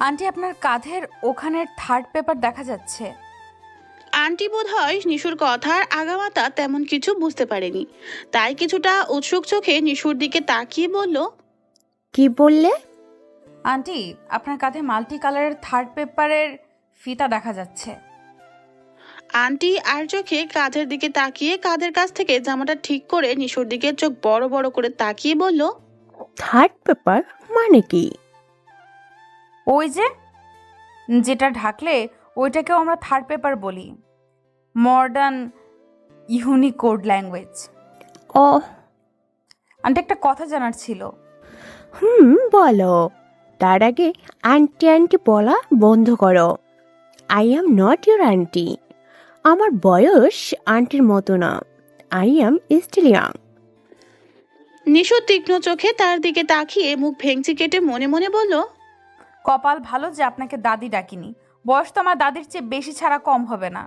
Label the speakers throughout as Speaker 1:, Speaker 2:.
Speaker 1: Aunty, আপনার কাঁধের ওখানের থার্ড পেপার দেখা যাচ্ছে।
Speaker 2: আন্টি বোধহয় নিশুর কথার আগামাথা তেমন কিছু বুঝতে পারেনি, তাই কিছুটা উৎসুক চোখে নিশুর দিকে তাকিয়ে বলল,
Speaker 3: কি বললে?
Speaker 1: আন্টি, আপনার কাঁধে মাল্টি কালারের থার্ড পেপারের ফিতা দেখা যাচ্ছে।
Speaker 2: আন্টি আর চোখে কাঁধের দিকে তাকিয়ে কাঁধের কাছ থেকে জামাটা ঠিক করে নিশুর দিকে চোখ বড় বড় করে তাকিয়ে বলল,
Speaker 3: থার্ড পেপার মানে কি?
Speaker 1: ওই যে যেটা ঢাকলে ওইটাকেও আমরা থার্ড পেপার বলি, মডার্ন ইউনিকোড ল্যাঙ্গুয়েজ।
Speaker 3: ও,
Speaker 1: আন্টি, একটা কথা জানার ছিল।
Speaker 3: বলো। তার আগে আন্টি আন্টি বলা বন্ধ করো। I am not your aunty. আমার বয়স আন্টির মতো না। I am still young.
Speaker 2: Nishu তীক্ষ্ণ চোখে তার দিকে তাকিয়ে মুখ ভেঙচি কেটে মনে মনে বলল,
Speaker 1: কপাল ভালো যে আপনাকে দাদি ডাকিনি, বয়স তো আমার দাদির চেয়ে বেশি ছাড়া কম হবে না।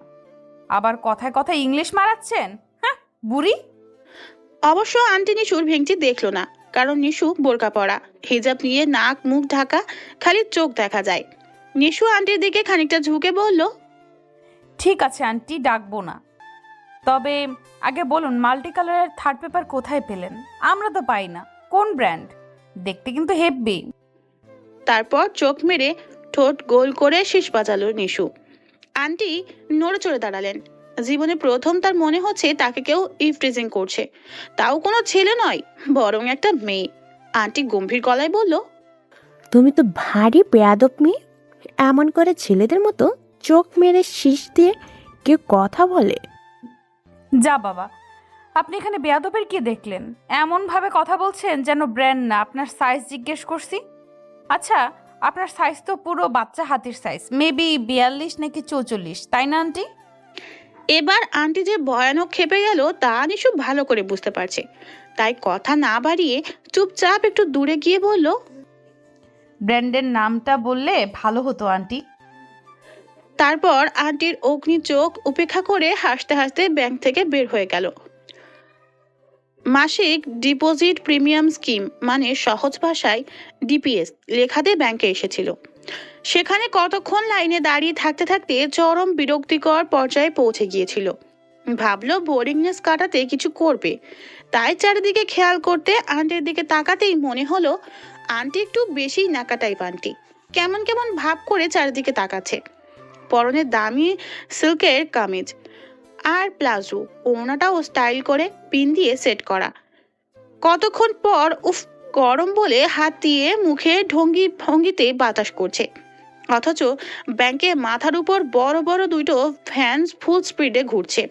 Speaker 1: আবার কথায় কথায় ইংলিশ মারাচ্ছেন, হ্যাঁ বুড়ি।
Speaker 2: অবশ্য আন্টি নিশুর ভেঙচি দেখলো না, কারণ নিশু বোরকা পরা, হিজাব নিয়ে নাক মুখ ঢাকা, খালি চোখ দেখা যায়। নিশু আন্টির দিকে খানিকটা ঝুঁকে বলল,
Speaker 1: ঠিক আছে আন্টি, ডাকবো না। তবে আগে বলুন, মাল্টি কালারের থার্ড পেপার কোথায় পেলেন? আমরা তো পাই না। কোন ব্র্যান্ড? দেখতে কিন্তু হেব্বি।
Speaker 2: তারপর চোখ মেরে ঠোঁট গোল করে শীষ বাজালো নিশু। আন্টি নড়ে চড়ে দাঁড়ালেন। জীবনে প্রথম তার মনে হচ্ছে তাকে কেউ ইভটিজিং করছে, তাও কোনো ছেলে নয়, বরং একটা মেয়ে। আন্টি গম্ভীর গলায় বলল,
Speaker 3: তুমি তো ভারী বেয়াদব মেয়ে। এমন করে ছেলেদের মতো চোখ মেরে শীষ দিয়ে কেউ কথা বলে?
Speaker 1: যা বাবা, আপনি এখানে বেয়াদবের কি দেখলেন? এমনভাবে কথা বলছেন যেন ব্র্যান্ড না, আপনার সাইজ জিজ্ঞেস করছি। আচ্ছা, আপনার সাইজ তো পুরো বাচ্চা হাতির সাইজ, মেবি 42 নাকি 44, তাই না আন্টি?
Speaker 2: এবার আন্টি যে ভয়ানক খেপে গেল তা নিশু ভালো করে বুঝতে পারছে, তাই কথা না বাড়িয়ে চুপচাপ একটু দূরে গিয়ে বলল,
Speaker 1: ব্র্যান্ডের নামটা বললে ভালো হতো আন্টি।
Speaker 2: তারপর আন্টির অগ্নি চোখ উপেক্ষা করে হাসতে হাসতে ব্যাংক থেকে বের হয়ে গেল। মাসিক ডিপোজিট প্রিমিয়াম স্কিম মানে সহজ ভাষায় ডিপিএস লেখাতে ব্যাংকে এসেছিল। সেখানে কতক্ষণ লাইনে দাঁড়িয়ে থাকতে থাকতে চরম বিরক্তিকর পর্যায়ে পৌঁছে গিয়েছিল। ভাবলো বোরিংনেস কাটাতে কিছু করবে, তাই চারিদিকে খেয়াল করতে আন্টির দিকে তাকাতেই মনে হলো আন্টি একটু বেশি নাকা টাইপ। আন্টি কেমন কেমন ভাব করে চারিদিকে তাকাচ্ছে। পরনে দামি সিল্কের কামিজ আর প্লাজো, ওড়নাটাও স্টাইল করে পিন দিয়ে সেট করা। কতক্ষণ পর উফ, গরম বলে হাত দিয়ে মুখে ঢঙ্গি ভঙ্গিতে বাতাস করছে, অথচ ব্যাংকে মাথার উপর বড় বড় দুটো ফ্যান ফুল স্পিডে ঘুরছে।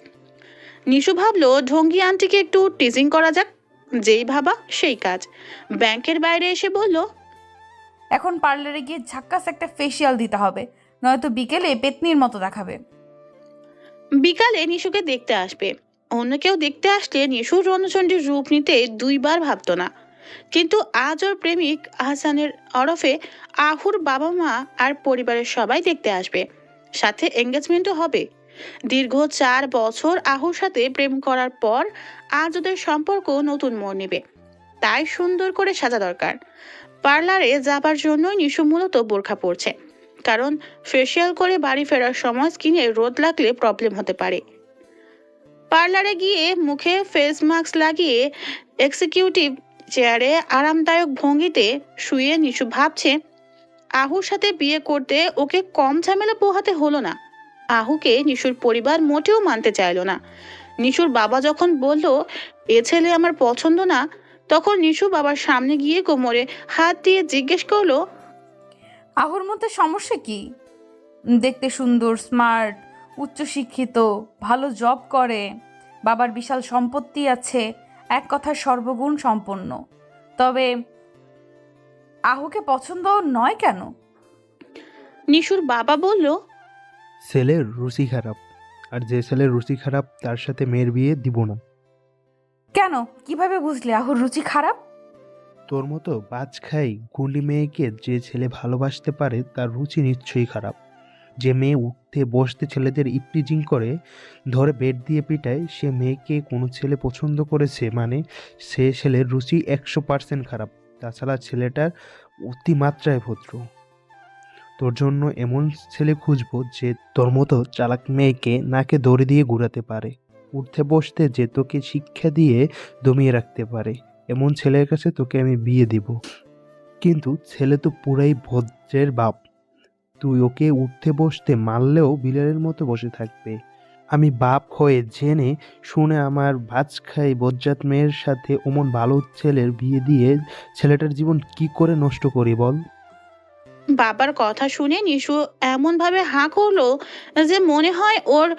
Speaker 2: নিশু ভাবলো ঢঙ্গি আন্টিকে একটু টিজিং করা যাক। যেই ভাবা সেই কাজ। ব্যাংকের বাইরে এসে বলল,
Speaker 1: এখন পার্লারে গিয়ে ঝাক্কাস একটা ফেসিয়াল দিতে হবে, নয়তো বিকেলে পেতনির মতো দেখাবে।
Speaker 2: বিকালে নিশুকে দেখতে আসবে। অন্য কেউ দেখতে আসলে নিশুর রণচণ্ডীর রূপ নিতে দুইবার ভাবতো না, কিন্তু আজ ওর প্রেমিক আহসানের ওরফে আহুর বাবা মা আর পরিবারের সবাই দেখতে আসবে, সাথে এঙ্গেজমেন্টও হবে। দীর্ঘ 4 বছর আহুর সাথে প্রেম করার পর আজ ওদের সম্পর্ক নতুন মোড় নেবে, তাই সুন্দর করে সাজা দরকার। পার্লারে যাবার জন্যই নিশু মূলত বোরখা পরছে, কারণ ফেসিয়াল করে বাড়ি ফেরার সময় স্কিনে রোদ লাগলে প্রবলেম হতে পারে। পার্লারে গিয়ে মুখে ফেস মাস্ক লাগিয়ে এক্সিকিউটিভ চেয়ারে আরামদায়ক ভঙ্গিতে শুয়ে নিশু ভাবছে আহুর সাথে বিয়ে করতে ওকে কম ঝামেলা পোহাতে হলো না। আহুকে নিশুর পরিবার মোটেও মানতে চাইলো না। নিশুর বাবা যখন বলল এ ছেলে আমার পছন্দ না, তখন নিশু বাবার সামনে গিয়ে কোমরে হাত দিয়ে জিজ্ঞেস করলো,
Speaker 1: আহুর মধ্যে সমস্যা কি? দেখতে সুন্দর, স্মার্ট, উচ্চশিক্ষিত, ভালো জব করে, বাবার বিশাল সম্পত্তি আছে, এক কথায় সর্বগুণ সম্পন্ন। তবে আহুকে পছন্দ নয় কেন?
Speaker 2: নিশুর বাবা বলল,
Speaker 4: ছেলের রুচি খারাপ, আর যে ছেলের রুচি খারাপ তার সাথে মেয়ের বিয়ে দিব না।
Speaker 1: কেন? কিভাবে বুঝলে আহুর রুচি খারাপ?
Speaker 4: তোর মতো বাজ খাই গুলি মেয়েকে যে ছেলে ভালোবাসতে পারে তার রুচি নিশ্চয়ই খারাপ। যে মেয়ে উঠতে বসতে ছেলেদের ইপটিজিং করে, ধরে বেড দিয়ে পিটায়, সে মেয়েকে কোনো ছেলে পছন্দ করেছে মানে সে ছেলের রুচি 100% খারাপ। তাছাড়া ছেলেটার অতিমাত্রায় ভদ্র। তোর জন্য এমন ছেলে খুঁজবো যে তোর মতো চালাক মেয়েকে নাকে দড়ি দিয়ে ঘুরাতে পারে, উঠতে বসতে যে তোকে শিক্ষা দিয়ে দমিয়ে রাখতে পারে। এমন ছেলের কাছে তোকে আমি বিয়ে দিব। কিন্তু ছেলে তো পুরাই ভদ্রের বাপ, তুই ওকে উঠতে বসতে মারলেও বিড়ালের মতো বসে থাকবে। আমি বাপ হয়ে জেনে শুনে আমার ভাজ খাই বজ্জাত মেয়ের সাথে অমন ভালো ছেলের বিয়ে দিয়ে ছেলেটার জীবন কি করে নষ্ট করি বল?
Speaker 2: বাবার কথা শুনে নিশু এমন ভাবে হাঁ করলো যে মনে হয় ওর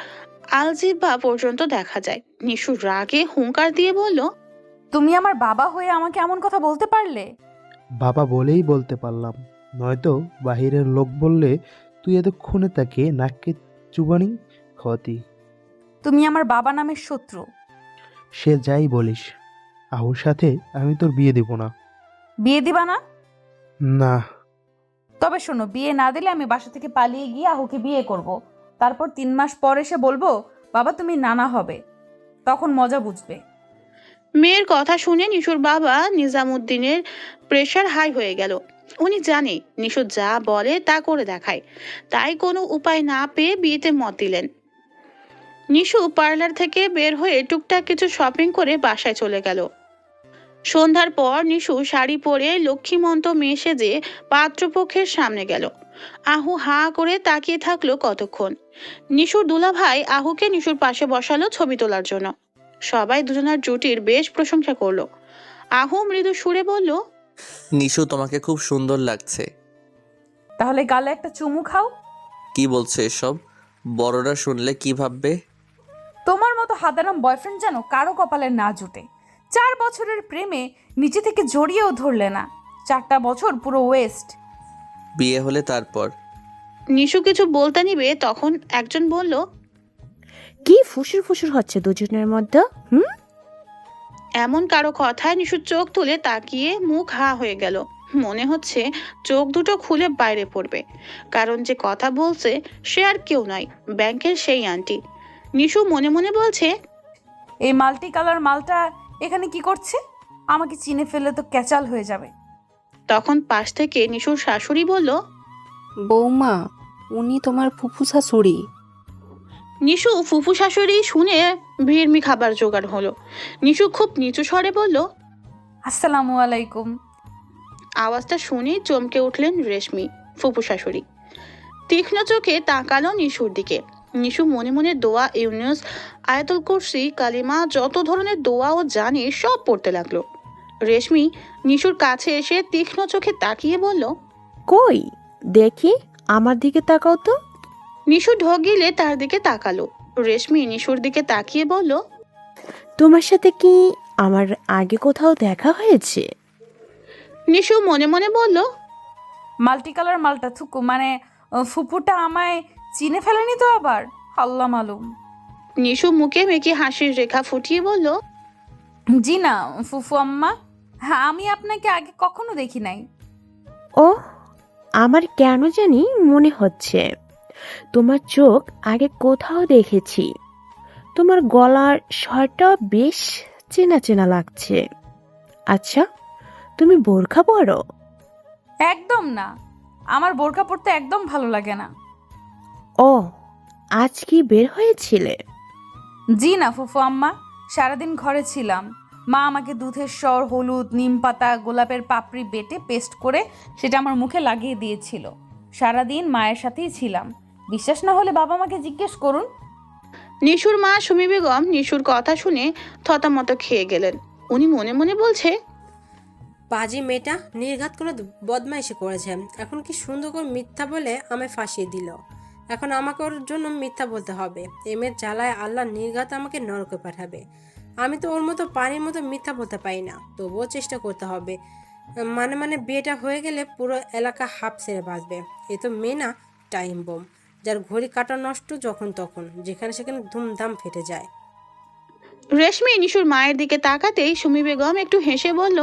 Speaker 2: আলজিহ্বা পর্যন্ত দেখা যায়। নিশু রাগে হুঙ্কার দিয়ে বলল,
Speaker 1: তুমি আমার বাবা হয়ে আমাকে এমন কথা বলতে পারলে?
Speaker 4: বাবা বলেই বলতে পারলাম, নয়তো বাহিরের লোক বললে তুই এতক্ষণে তাকে নাককে চুবানি খাওয়াতি।
Speaker 1: তুমি আমার বাবা নামের শত্রু।
Speaker 4: সে যাই বলিস, আহুর সাথে আমি তোর বিয়ে দেব না।
Speaker 1: বিয়ে দিবা না?
Speaker 4: না।
Speaker 1: তবে শোনো, বিয়ে না দিলে আমি বাসা থেকে পালিয়ে গিয়ে আহুকে বিয়ে করব। তারপর 3 মাস পর এসে বলবো বাবা তুমি নানা হবে, তখন মজা বুঝবে।
Speaker 2: মেয়ের কথা শুনে নিশুর বাবা নিজামুদ্দিনের প্রেশার হাই হয়ে গেল। উনি জানে নিশু যা বলে তা করে দেখায়, তাই কোনো উপায় না পেয়ে বিয়েতে মত দিলেন। নিশু পার্লার থেকে বের হয়ে টুকটাক কিছু শপিং করে বাসায় চলে গেল। সন্ধ্যার পর নিশু শাড়ি পরে লক্ষ্মীমন্ত মেয়ে সেজে পাত্রপক্ষের সামনে গেল। আহু হাঁ করে তাকিয়ে থাকলো কতক্ষণ। নিশুর দুলাভাই আহুকে নিশুর পাশে বসালো ছবি তোলার জন্য। সবাই দুজনার জুটির বেশ প্রশংসা করলো। আহু মৃদু সুরে বলল,
Speaker 5: নিশু তোমাকে খুব সুন্দর লাগছে।
Speaker 1: তাহলে গালে একটা চুমু খাও।
Speaker 5: কি বলছো এসব? বড়রা শুনলে কি ভাববে?
Speaker 1: তোমার মতো হাদারাম বয়ফ্রেন্ড যেন কারো কপালে না জুটে। 4 বছরের প্রেমে নিচে থেকে জড়িয়েও ধরলে না, 4টা বছর পুরো ওয়েস্ট।
Speaker 5: বিয়ে হলে তারপর।
Speaker 2: নিশু কিছু বলতে নিবে তখন একজন বলল,
Speaker 3: কি ফুসুর ফুসুর হচ্ছে দুজনের মধ্যে?
Speaker 2: এমন কারো কথায় নিশু চোখ তুলে তাকিয়ে মুখ হা হয়ে গেল। মনে হচ্ছে চোখ দুটো খুলে বাইরে পড়বে, কারণ যে কথা বলছে সে আর কেউ নয়, ব্যাংকের সেই আন্টি। নিশু মনে মনে বলছে,
Speaker 1: এই মাল্টি কালার মালটা এখানে কি করছে? আমাকে চিনে ফেললে তো ক্যাচাল হয়ে যাবে।
Speaker 2: তখন পাশ থেকে নিশুর শাশুড়ি বলল,
Speaker 6: বৌমা, উনি তোমার ফুফু শাশুড়ি।
Speaker 2: নিশু ফুফু শাশুড়ি শুনে ভিড়মি খাবার জোগাড় হলো। নিশু খুব নিচু স্বরে বলল,
Speaker 1: আসসালামু আলাইকুম।
Speaker 2: আওয়াজটা শুনে চমকে উঠলেন রেশমি ফুফু শাশুড়ি। তীক্ষ্ণ চোখে তাকালো নিশুর দিকে। নিশু মনে মনে দোয়া, ইউনুস, আয়াতুল কুরসি, কালিমা, যত ধরনের দোয়া ও জানে সব পড়তে লাগলো। রেশমি নিশুর কাছে এসে তীক্ষ্ণ চোখে তাকিয়ে বলল,
Speaker 3: কই দেখি, আমার দিকে তাকাও তো।
Speaker 2: নিশু ঢোক গিলে তার দিকে তাকালো। রেশমি নিশুর দিকে তাকিয়ে বলল,
Speaker 3: তোমার সাথে কি আমার আগে কোথাও দেখা হয়েছে?
Speaker 2: নিশু মনে মনে বলল,
Speaker 1: মাল্টি কালার মালটা থুকু মানে ফুপুটা আমায় চিনে ফেলেনি তো আবার? আল্লাহ মালুম।
Speaker 2: নিশু মুখে মেখে হাসির রেখা ফুটিয়ে বলল,
Speaker 1: জি না ফুফু আম্মা, হ্যাঁ আমি আপনাকে আগে কখনো দেখি নাই।
Speaker 3: ও, আমার কেন জানি মনে হচ্ছে তোমার চোখ আগে কোথাও দেখেছি। তোমার গলার স্বরটা বেশ চেনা চেনা লাগছে। আচ্ছা, তুমি বোরখা পরো?
Speaker 1: একদম না, আমার বোরকা পরতে একদম ভালো লাগে না।
Speaker 3: ও, আজ কি বের হয়েছিলে?
Speaker 1: জি না ফুফু আম্মা, সারাদিন ঘরে ছিলাম। মা আমাকে দুধের স্বর, হলুদ, নিম পাতা, গোলাপের পাপড়ি বেটে পেস্ট করে সেটা আমার মুখে লাগিয়ে দিয়েছিল। সারাদিন মায়ের সাথেই ছিলাম। বিশ্বাস না হলে বাবা মাকে জিজ্ঞেস করুন।
Speaker 2: নিশুর মা সুমি বেগম নিশুর কথা শুনে থতমত খেয়ে গেলেন। উনি মনে মনে বলছে,
Speaker 7: পাজি মেয়েটা নির্ঘাত করে বদমাইশি করেছে, এখন কি সুন্দর করে মিথ্যা বলে আমায় ফাঁসিয়ে দিল। এখন আমাকে ওর জন্য মিথ্যা বলতে হবে। এই মেয়ের জ্বালায় আল্লাহ নির্ঘাত আমাকে নরকে পাঠাবে। আমি তো ওর মতো পানির মতো মিথ্যা বলতে পারি না, তবুও চেষ্টা করতে হবে। মানে বিয়েটা হয়ে গেলে পুরো এলাকা হাফ ছেড়ে বাঁচবে। এ তো মেয়ে না, টাইম বোম, যার ঘড়ি কাটা নষ্ট যখন তখন যেখানে সেখানে ধুমধাম ফেটে যায়।
Speaker 2: রেশমি নিশুর মায়ের দিকে তাকাতেই সুমি বেগম একটু হেসে বলল,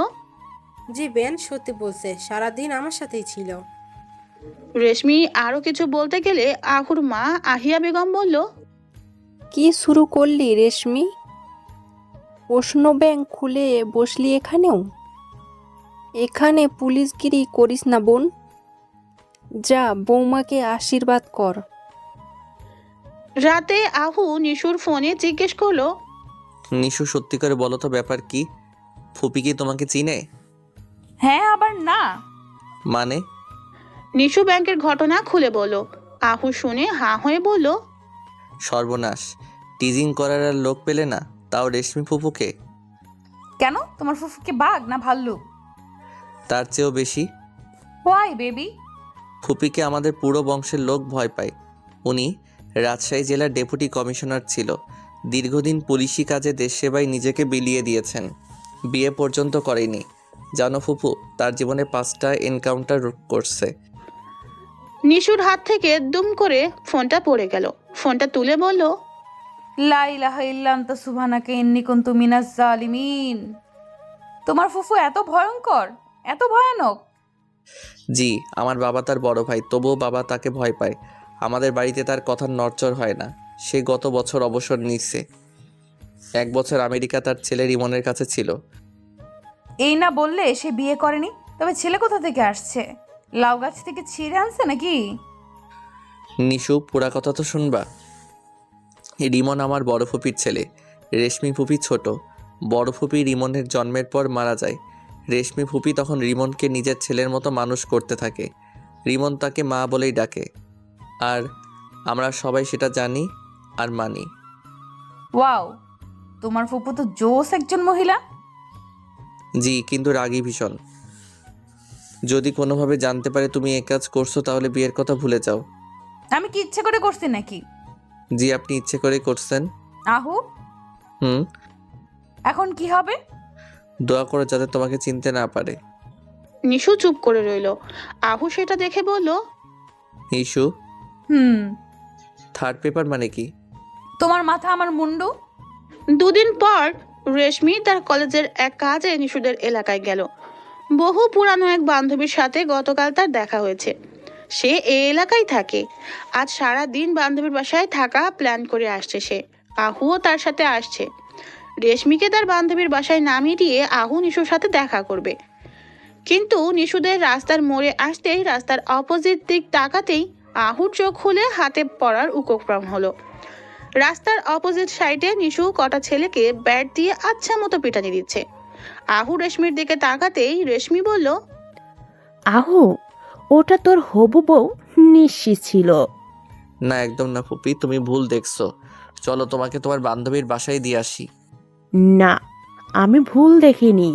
Speaker 7: জি বেন সত্যি বলছে, সারাদিন আমার সাথেই ছিল।
Speaker 2: রেশমি আরো কিছু বলতে গেলে আহুর মা আহিয়া বেগম বলল,
Speaker 6: কি শুরু করলি রেশমি? প্রশ্ন ব্যাংক খুলে বসলি এখানেও? এখানে পুলিশগিরি করিস না বোন। যা বৌমাকে আশীর্বাদ কর।
Speaker 2: রাতে আহু নিশুর ফোনে জিজ্ঞেস করলো,
Speaker 5: নিশু সত্যি করে বলো তো ব্যাপার কি? ফুপি কি তোমাকে চিনে?
Speaker 1: হ্যাঁ আবার না।
Speaker 5: মানে?
Speaker 2: নিশু ব্যাংকের ঘটনা খুলে বলল। আহু শুনে হাঁ হয়ে বলল,
Speaker 5: সর্বনাশ, টিজিং করার আর লোক পেলে না, তাও রেশমি ফুপুকে।
Speaker 1: কেন, তোমার ফুফুকে বাঘ না ভাল্লুক?
Speaker 5: তার চেয়েও বেশি।
Speaker 1: Why baby?
Speaker 5: ফুপিকে আমাদের পুরো বংশের লোক ভয় পায়। উনি রাজশাহী জেলার ডেপুটি কমিশনার ছিল। দীর্ঘদিন পুলিশি কাজে দেশ সেবায় নিজেকে বিলিয়ে দিয়েছেন। বিয়ে পর্যন্ত করেনি। জানো ফুপু, তার জীবনে 5টা এনকাউন্টার করছে।
Speaker 2: নিশুর হাত থেকে দুম করে ফোনটা পড়ে গেল। ফোনটা তুলে বলল,
Speaker 1: লা ইলাহা ইল্লা আনতা সুবহানাকা ইন্নী কুনতু মিনাজ জালিমিন। তোমার ফুফু এত ভয়ঙ্কর, এত ভয়ানক?
Speaker 5: জি, আমার বাবা তার বড় ভাই, তবুও বাবা তাকে ভয় পায়। আমাদের বাড়িতে তার কথার নড়চড় হয় না। সে গত বছর অবসর নিচ্ছে। 1 বছর আমেরিকা তার ছেলে রিমনের কাছে ছিল।
Speaker 1: এই না বললে সে বিয়ে করেনি, তবে ছেলে কোথা থেকে আসছে? লাউ গাছ থেকে ছিঁড়ে আনছে নাকি?
Speaker 5: নিশু, পুরা কথা তো শুনবা। রিমন আমার বড় ফুপির ছেলে। রেশমি ফুপি ছোট। বড় ফুপি রিমনের জন্মের পর মারা যায়। রেশমি ফুপি তখন রিমনকে নিজের ছেলের মতো মানুষ করতে থাকে। রিমন তাকে মা বলেই ডাকে। আর আমরা সবাই সেটা জানি আর মানি।
Speaker 1: ওয়াও, তোমার ফুফু তো জোস একজন মহিলা।
Speaker 5: জি, কিন্তু রাগী ভীষণ। যদি কোনোভাবে জানতে পারে তুমি এ কাজ করছো, তাহলে বিয়ের কথা ভুলে যাও।
Speaker 1: আমি কি ইচ্ছে করে করছি নাকি?
Speaker 5: জি, আপনি ইচ্ছে করেই করছেন।
Speaker 1: আহু,
Speaker 5: হুম।
Speaker 1: এখন কি হবে?
Speaker 5: দোয়া করে যাতে তোমাকে চিনতে না পারে।
Speaker 2: নিশু চুপ করে রইল। আহু সেটা দেখে বলল,
Speaker 5: ইস্যু
Speaker 1: হুম।
Speaker 5: থার্ড পেপার মানে কি?
Speaker 1: তোমার মাথা আমার মুন্ডু।
Speaker 2: 2 দিন পর রেশমি তার কলেজের এক কাজে নিশুদের এলাকায় গেল। বহু পুরানো এক বান্ধবীর সাথে গতকাল তার দেখা হয়েছে। সে এই এলাকায় থাকে। আজ সারা দিন বান্ধবীর বাসায় থাকা প্ল্যান করে আসছে সে। আহুও তার সাথে আসছে। রেশমিকে তার বান্ধবীর বাসায় নামিয়ে দিয়ে আহু নিশুর সাথে দেখা করবে। কিন্তু নিশুদের রাস্তার মোড়ে আসতেই, রাস্তার অপোজিট দিক তাকাতেই আহুর চোখ খুলে হাতে পড়ার উপক্রম হলো। রাস্তার অপোজিট সাইডে নিশু কটা ছেলেকে ব্যাট দিয়ে আচ্ছা মতো পিটানি দিচ্ছে। আহু রেশমির দিকে তাকাতেই রেশমি বলল,
Speaker 3: আহু, ওটা তোর হবু বউ নিশ্চিত ছিল।
Speaker 5: না, একদম না ফুপি, তুমি ভুল দেখছো। চলো তোমাকে তোমার বান্ধবীর বাসায় দিয়ে আসি।
Speaker 3: না, আমি ভুল দেখিনি,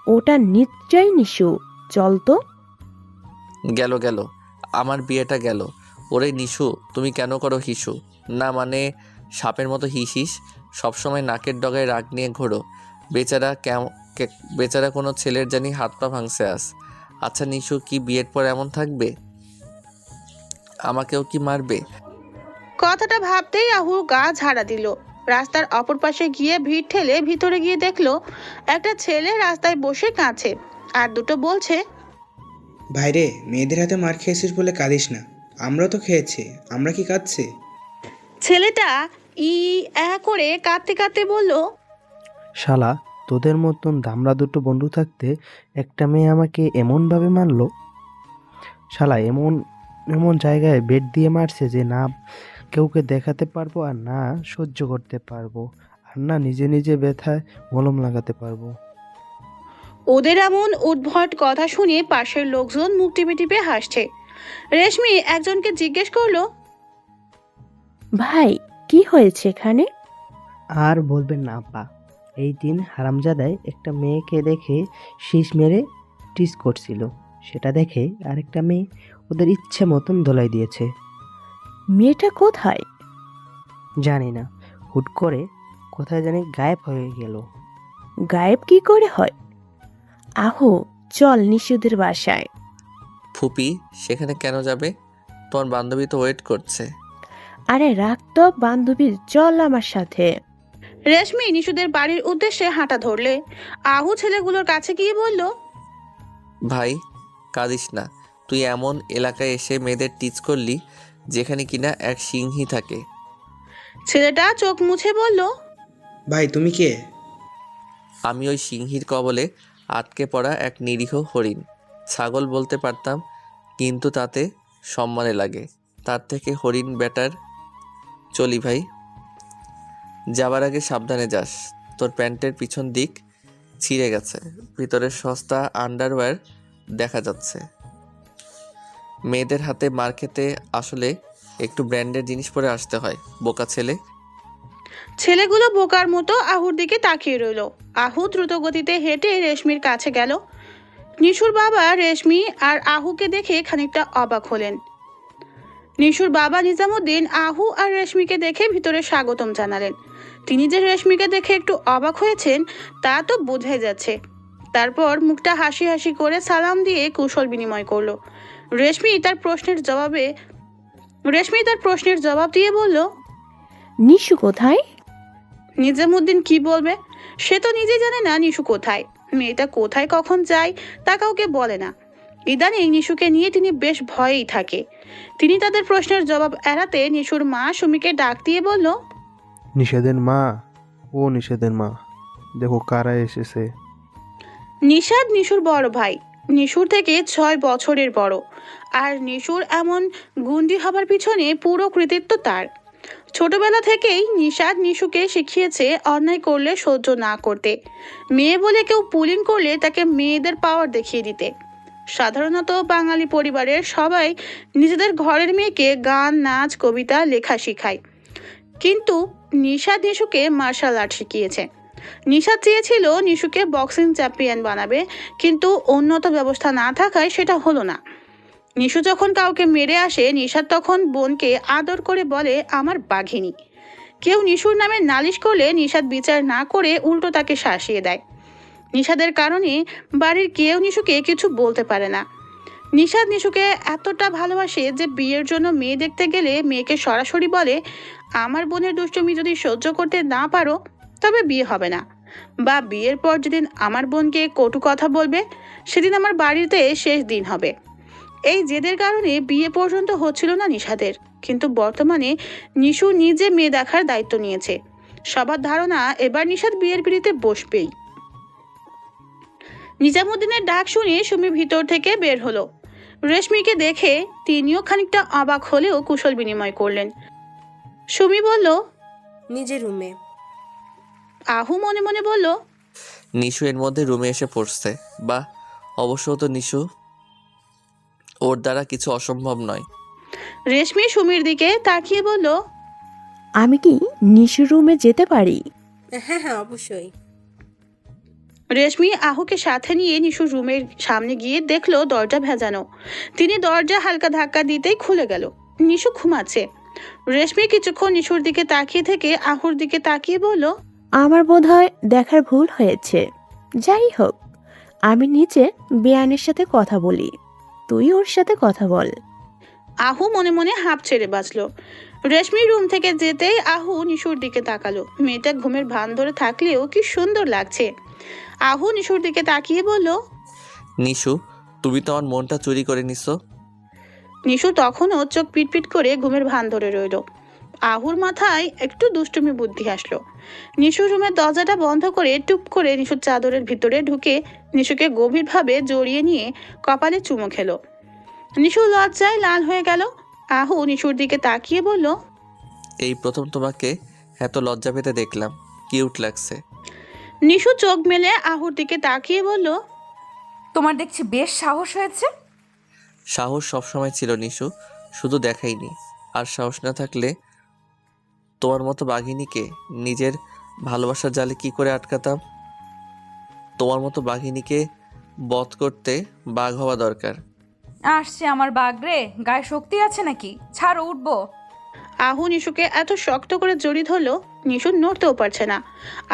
Speaker 3: ওটা নিশ্চয়ই নিশু। চল তো।
Speaker 5: গেল গেল, আমার বিয়েটা গেল। ওরে নিশু, তুমি কেন করো হিসু? না মানে সাপের মতো হিসিস, সবসময় নাকের ডগায় রাগ নিয়ে ঘোরো। বেচারা বেচারা কোনো ছেলের জানি হাত পা ভাঙছে আস। আচ্ছা নিশু, কি বিয়ের পর এমন থাকবে? আমাকেও কি মারবে?
Speaker 2: কথাটা ভাবতেই আহুর গা ঝাড়া দিল। রাস্তার অপর পাশে গিয়ে ভিড় ঠেলে ভিতরে গিয়ে দেখলো একটা ছেলে রাস্তায় বসে কাঁদছে আর দুটো বলছে,
Speaker 8: ভাইরে, মেয়েদের হাতে মার খেয়েছিস বলে কাঁদিস না। আমরাও তো খেয়েছি, আমরা কি কাঁদছি?
Speaker 2: ছেলেটা ই করে কাঁদতে কাঁদতে বলল,
Speaker 4: শালা, তোদের মতন দামড়া দুটো বন্ধু থাকতে একটা মেয়ে আমাকে এমনভাবে মারলো। শালা এমন এমন জায়গায় বেড দিয়ে মারছে যে না কেউকে দেখাতে পারবো আর না সহ্য করতে পারবো আর না নিজে নিজে ব্যথায় মলম লাগাতে পারবো।
Speaker 2: ওদের এমন উদ্ভট কথা শুনে পাশের লোকজন মুখ টিপে টিপে হাসছে। রেশমি একজনকে জিজ্ঞেস করলো,
Speaker 3: ভাই, কি হয়েছে এখানে?
Speaker 4: আর বলবেন না আপা, এই দিন হারামজাদায় একটা মেয়েকে দেখে শীষ মেরে টিস করছিল। সেটা দেখে আরেকটা মেয়ে ওদের ইচ্ছে মতন দোলাই দিয়েছে।
Speaker 3: মেয়েটা কোথায়?
Speaker 4: জানি না, হুট করে কোথায় জানি গায়েব হয়ে গেল।
Speaker 3: গায়েব কি করে হয়? আহু, চল নিশুদের বাসায়।
Speaker 5: ফুপি, সেখানে কেন যাবে? তোমার বান্ধবী তো ওয়েট করছে।
Speaker 3: আরে রাখ তো বান্ধবীর, চল আমার সাথে।
Speaker 2: রেশমি নিশুদের বাড়ির উদ্দেশ্যে হাঁটা ধরলে আহু ছেলেগুলোর কাছে গিয়ে বলল,
Speaker 5: ভাই, কাঁদিস না। তুই এমন এলাকায় এসে মেয়েদের টিচ করলি যেখানে কিনা এক সিংহী থাকে।
Speaker 2: ছেলেটা চোখ মুছে বলল,
Speaker 8: ভাই, তুমি কে?
Speaker 5: আমি ওই সিংহীর কবলে আটকে পড়া এক নিরীহ হরিণ। ছাগল বলতে পারতাম, কিন্তু তাতে সম্মানে লাগে, তার থেকে হরিণ বেটার। চলি ভাই, যাবার আগে সাবধানে যাস। তোর প্যান্টের পিছন দিক ছিঁড়ে গেছে, ভিতরের সস্তা আন্ডারওয়্যার দেখা যাচ্ছে। মেয়েদের হাতে মার খেতে আসলে একটু ব্র্যান্ডের জিনিস পরে আসতে হয়, বোকা ছেলে।
Speaker 2: ছেলেগুলো বোকার মতো আহুর দিকে তাকিয়ে রইল। আহু দ্রুত গতিতে হেঁটে রেশমির কাছে গেল। নিশুর বাবা রেশমি আর আহুকে দেখে খানিকটা অবাক হলেন। নিশুর বাবা নিজামুদ্দিন আহু আর রেশমিকে দেখে ভিতরে স্বাগতম জানালেন। তিনি যে রেশমিকে দেখে একটু অবাক হয়েছেন তা তো বোঝাই যাচ্ছে। তারপর মুখটা হাসি হাসি করে সালাম দিয়ে কুশল বিনিময় করলো। রেশমি তার প্রশ্নের জবাব দিয়ে বলল,
Speaker 3: নিশু কোথায়?
Speaker 2: নিজামুদ্দিন কি বলবে? সে তো নিজে জানে না নিশু কোথায়। মেয়েটা কোথায় কখন যায় তা কাউকে বলে না। ইদানিং নিশুকে নিয়ে তিনি বেশ ভয়েই থাকে। তিনি তাদের প্রশ্নের জবাব এড়াতে নিশুর মা সুমিকে ডাক দিয়ে বলল,
Speaker 4: নিষেধের মা, ও নিষেধের মা, দেখো কারা এসেছে।
Speaker 2: নিশাদ নিশুর বড় ভাই, নিশুর থেকে 6 বছরের বড়। আর নিশুর এমন গুন্ডি হবার পিছনে পুরো কৃতিত্ব তার। ছোটবেলা থেকেই নিশাদ নিশুকে শিখিয়েছে অন্যায় করলে সহ্য না করতে, মেয়ে বলে কেউ পুলিং করলে তাকে মেয়েদের পাওয়ার দেখিয়ে দিতে। সাধারণত বাঙালি পরিবারের সবাই নিজেদের ঘরের মেয়েকে গান, নাচ, কবিতা, লেখা শেখায়, কিন্তু নিশাদ নিশুকে মার্শাল আর্ট শিখিয়েছে। নিশাদ চেয়েছিল নিশুকে বক্সিং চ্যাম্পিয়ন বানাবে, কিন্তু উন্নত ব্যবস্থা না থাকায় সেটা হলো না। নিশু যখন কাউকে মেরে আসে, নিশাদ তখন বোনকে আদর করে বলে আমার বাঘিনী। কেউ নিশুর নামে নালিশ করলে নিশাদ বিচার না করে উল্টো তাকে শাসিয়ে দেয়। নিশাদের কারণে বাড়ির কেউ নিশুকে কিছু বলতে পারে না। নিশাদ নিশুকে এতটা ভালোবাসে যে বিয়ের জন্য মেয়ে দেখতে গেলে মেয়েকে সরাসরি বলে, আমার বোনের দুষ্টুমি যদি সহ্য করতে না পারো তবে বিয়ে হবে না, বা বিয়ের পর যেদিন আমার বোনকে কটু কথা বলবে সেদিন আমার বাড়িতে শেষ দিন হবে। এই জেদের কারণে বিয়ে পর্যন্ত হচ্ছিল না নিশাদের। কিন্তু বর্তমানে নিশু নিজে মেয়ে দেখার দায়িত্ব নিয়েছে। সবার ধারণা এবার নিশাদ বিয়ের পিড়িতে বসবেই। নিজামুদ্দিনের ডাক শুনে সুমি ভিতর থেকে বের হলো। রেশমিকে দেখে তিনিও খানিকটা অবাক হলেও কুশল বিনিময় করলেন। সুমি বলল,
Speaker 7: নিজের রুমে।
Speaker 2: আহু মনে মনে বলল,
Speaker 5: নিশু এর মধ্যে রুমে এসে পড়ছে, বা অবশ্য তো নিশু, ওর দ্বারা কিছু অসম্ভব নয়।
Speaker 2: রেশমি সুমির দিকে তাকিয়ে বলল,
Speaker 3: আমি কি নিশুর রুমে যেতে পারি?
Speaker 7: হ্যাঁ হ্যাঁ, অবশ্যই।
Speaker 2: রেশমি আহুকে সাথে নিয়ে নিশুর রুমের সামনে গিয়ে দেখলো দরজা ভেজানো। তিনি দরজা হালকা ধাক্কা দিতেই খুলে গেল। নিশু ঘুমাচ্ছে। রেশমি কিছুক্ষণ নিশুর দিকে তাকিয়ে থেকে আহুর দিকে তাকিয়ে বলল,
Speaker 3: আমার বোধহয় দেখার ভুল হয়েছে। যাই হোক, আমি নিচে বেয়ানের সাথে কথা বলি, তুই ওর সাথে কথা বল।
Speaker 2: আহু মনে মনে হাঁপ ছেড়ে বাঁচলো। রেশমি রুম থেকে যেতেই আহু নিশুর দিকে তাকালো। মেয়েটা ঘুমের ভান ধরে থাকলেও কি সুন্দর লাগছে। আহু নিশুর দিকে তাকিয়ে বলল,
Speaker 5: নিশু, তুমি তো আমার মনটা চুরি করে নিছো।
Speaker 2: নিশু তখনও চোখ পিটপিট করে ঘুমের ভান ধরে রইল। আহুর মাথায় একটু দুষ্টুমি বুদ্ধি আসলো। নিশু রুমের দরজাটা বন্ধ করে টুপ করে নিশুর চাদরের ভিতরে ঢুকে নিশুকে গভীরভাবে জড়িয়ে নিয়ে কপালে চুমো খেলো। নিশু লজ্জায় লাল হয়ে গেল। আহু নিশুর দিকে তাকিয়ে বলল,
Speaker 5: এই প্রথম তোমাকে এত লজ্জা পেতে দেখলাম, কিউট লাগছে।
Speaker 2: নিশু চোখ মেলে আহুর দিকে তাকিয়ে বলল,
Speaker 1: তোমার দেখছি বেশ সাহস হয়েছে।
Speaker 5: সাহস সবসময় ছিল নিশু, শুধু দেখাইনি। আর সাহস না থাকলে তোমার মতো বাঘিনীকে নিজের ভালোবাসার জালে কি করে আটকাতাম? তোমার মতো বাঘিনীকে বধ করতে বাঘ হওয়া দরকার।
Speaker 1: আসছে আমার বাঘ রে, গায়ে শক্তি আছে নাকি? ছাড়ো, উঠবো।
Speaker 2: আহু নিশুকে এত শক্ত করে জড়িয়ে ধরলো, নিশু নড়তেও পারছে না।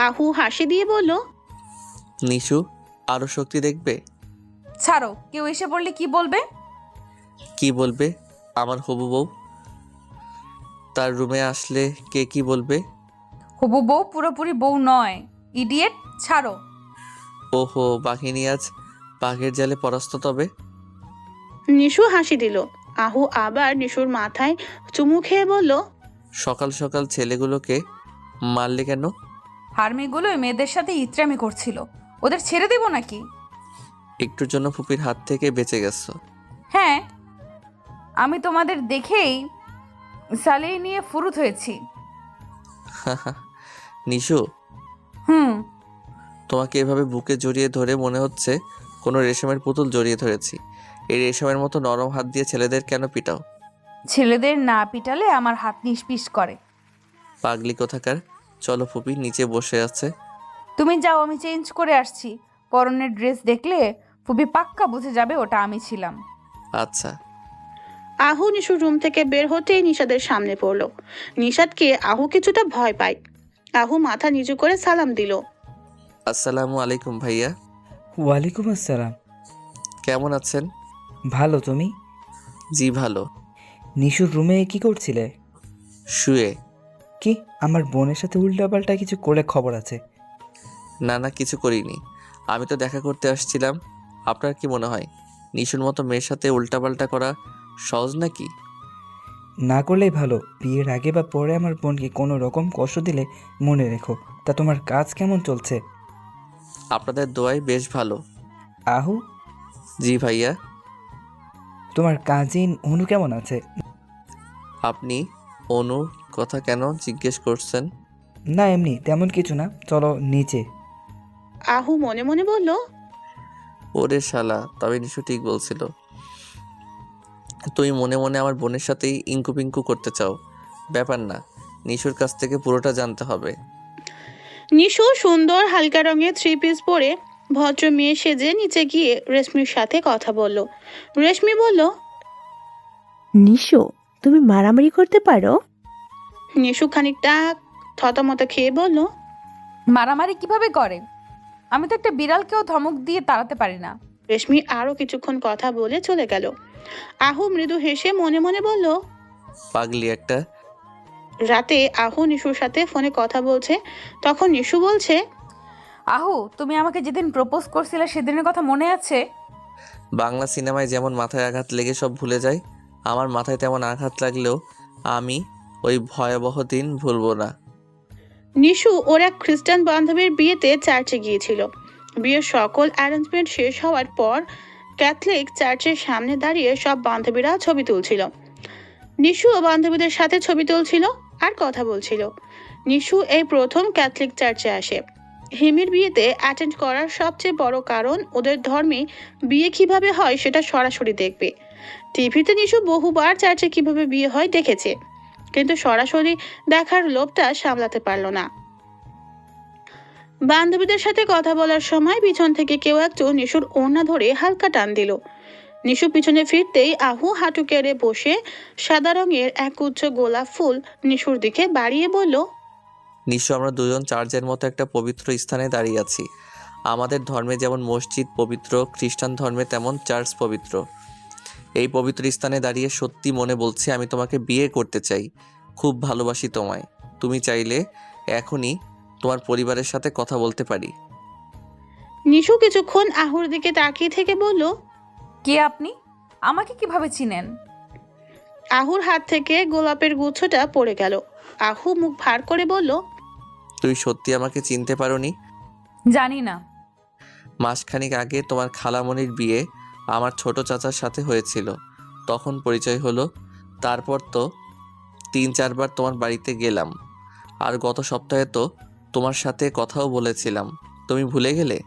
Speaker 2: আহু হাসি দিয়ে বলল,
Speaker 5: নিশু, আরো শক্তি দেখবে?
Speaker 1: ছাড়ো, কেউ এসে পড়লে কি বলবে?
Speaker 5: কি বলবে? আমার হবু বউ তার রুমে আসলে কে কি বলবে?
Speaker 1: হবু বউ পুরোপুরি বউ নয়, ইডিয়েট। ছাড়ো।
Speaker 5: ওহো, বাঘিনী আজ বাঘের জালে পরাস্ত তবে।
Speaker 2: নিশু হাসি দিল। আহু আবার নিশুর মাথায় চুমু খেয়ে বলল,
Speaker 5: সকাল সকাল ছেলেগুলোকে মারলে কেন?
Speaker 1: হারমিগুলো মেয়েদের সাথে ইত্রামি করছিল, ওদের ছেড়ে দেব নাকি?
Speaker 5: একটুর জন্য ফুপির হাত থেকে বেঁচে গেছো।
Speaker 1: হ্যাঁ। আমি তোমাদের দেখেই সালিয়ে নিয়ে ফুরুত হয়েছি।
Speaker 5: নিশু,
Speaker 1: হুম।
Speaker 5: তোমাকে এভাবে বুকে জড়িয়ে ধরে মনে হচ্ছে কোনো রেশমের পুতুল জড়িয়ে ধরেছি। এই রেশমের মতো নরম হাত দিয়ে ছেলেদের কেন পিটাও?
Speaker 1: ছেলেদের না পিটালে আমার হাত নিষ্পিস করে।
Speaker 5: পাগলি কোথাকার। চলো ফুপি, নিচে বসে আছে।
Speaker 1: তুমি যাও, আমি চেঞ্জ করে আসছি। পরনের ড্রেস দেখলে ফুপি পাক্কা বুঝে যাবে ওটা আমি ছিলাম।
Speaker 5: আচ্ছা।
Speaker 2: আহু নিশুর রুম থেকে বের হতেই নিশাদের সামনে পড়লো। নিশাদকে আহু কিছুটা ভয় পায়। আহু মাথা নিচু করে সালাম দিল।
Speaker 5: আসসালামু আলাইকুম ভাইয়া।
Speaker 9: ওয়ালাইকুম আসসালাম।
Speaker 5: কেমন আছেন?
Speaker 9: ভালো, তুমি?
Speaker 5: জি ভালো।
Speaker 9: নিশুর রুমে কি করছিলে?
Speaker 5: শুয়ে।
Speaker 9: কি, আমার বোনের সাথে উল্টাপাল্টা কিছু করে খবর আছে?
Speaker 5: না না, কিছু করিনি। আমি তো দেখা করতে আসছিলাম। আপনার কি মনে হয় নিশুর মতো মেয়ের সাথে উল্টাপাল্টা করা সহজ নাকি?
Speaker 9: না করলেই ভালো। বিয়ের আগে বা পরে আমার বোনকে কোনো রকম কষ্ট দিলে মনে রেখো। তা তোমার কাজ কেমন চলছে?
Speaker 5: আপনাদের দোয়ায় বেশ ভালো।
Speaker 9: আহু,
Speaker 5: জি ভাইয়া।
Speaker 9: তোমার কাজিন অনু কেমন আছে?
Speaker 5: আপনি অনু কথা কেন জিজ্ঞেস করছেন?
Speaker 9: না, এমনি, তেমন কিছু না। চলো নিচে।
Speaker 2: আহু মনে মনে বলল,
Speaker 5: ওরে শালা, তবে নিশু ঠিক বলছিল। তুমি মনে মনে আমার বোনের সাথেই ইঙ্কু পিঙ্কু করতে চাও। ব্যাপার না, নিশুর কাছ থেকে পুরোটা জানতে হবে।
Speaker 2: নিশু সুন্দর হালকা রঙের 3 পিস পরে ভদ্র মেয়ে সেজে নিচে গিয়ে রেশমির সাথে কথা বলল। রেশমি বলল,
Speaker 3: নিশো, তুমি মারামারি করতে পারো?
Speaker 2: নিশু খানিকটা থতমত খেয়ে বলল,
Speaker 1: মারামারি কিভাবে করে? আমি তো একটা বিড়ালকেও ধমক দিয়ে তাড়াতে পারি না।
Speaker 2: রেশমি আরো কিছুক্ষণ কথা বলে চলে গেল। আহু মৃদু হেসে মনে মনে বলল,
Speaker 5: পাগলি একটা।
Speaker 2: রাতে আহু নিশুর সাথে ফোনে কথা বলছে। তখন নিশু বলছে,
Speaker 1: আহু, তুমি আমাকে যেদিন প্রপোজ করছিলে সেদিনের কথা মনে আছে?
Speaker 5: বাংলা সিনেমায় যেমন মাথায় আঘাত লেগে সব ভুলে যায়, আমার মাথায় তেমন আঘাত লাগলেও আমি ওই ভয়াবহ দিন ভুলবো না।
Speaker 2: নিশু ওর এক খ্রিস্টান বান্ধবীর বিয়েতে চার্চে গিয়েছিল। বিয়ের সকল অ্যারেঞ্জমেন্ট শেষ হওয়ার পর ক্যাথলিক চার্চের সামনে দাঁড়িয়ে সব বান্ধবীরা ছবি তুলছিল। নিশুও বান্ধবীদের সাথে ছবি তুলছিল আর কথা বলছিল। নিশু এই প্রথম ক্যাথলিক চার্চে আসে। হিমির বিয়েতে অ্যাটেন্ড করার সবচেয়ে বড় কারণ ওদের ধর্মে বিয়ে কিভাবে হয় সেটা সরাসরি দেখবে। টিভিতে নিশু বহুবার চার্চে কিভাবে বিয়ে হয় দেখেছে, কিন্তু সরাসরি দেখার লোভটা সামলাতে পারল না। বান্ধবীদের সাথে কথা বলার সময় পিছন থেকে কেউ একজন নিশুর ওড়না ধরে হালকা টান দিল। নিশু পিছনে ফিরতেই আহু হাঁটু কেড়ে বসে সাদা রঙের এক গুচ্ছ গোলাপ ফুল নিশুর দিকে বাড়িয়ে বলল,
Speaker 5: নিশ্চয় আমরা দুজন চার্চের মতো একটা পবিত্র স্থানে দাঁড়িয়ে আছি। আমাদের ধর্মে যেমন মসজিদ পবিত্র, খ্রিস্টান ধর্মে তেমন চার্চ পবিত্র। এই পবিত্র স্থানে দাঁড়িয়ে সত্যি মনে বলছি আমি তোমাকে বিয়ে করতে চাই। খুব ভালোবাসি তোমায়। তুমি চাইলে এখনই তোমার পরিবারের সাথে কথা বলতে পারি।
Speaker 2: নিশু কিছুক্ষণ আহুর দিকে তাকিয়ে থেকে বলল,
Speaker 1: কে আপনি? আমাকে কিভাবে চিনেন?
Speaker 2: আহুর হাত থেকে গোলাপের গুচ্ছটা পড়ে গেল। আহু মুখ ভার করে বলল,
Speaker 5: তুই সত্যি আমাকে চিনতে পারোনি?
Speaker 1: জানি না।
Speaker 5: মাসখানেক আগে তোমার খালামণির বিয়ে আমার ছোট চাচার সাথে হয়েছিল, তখন পরিচয় হলো। তারপর তো 3-4 বার তোমার বাড়িতে গেলাম, আর গত সপ্তাহে তো তোমার সাথে কথাও বলেছিলাম। তুমি ভুলে গেলে?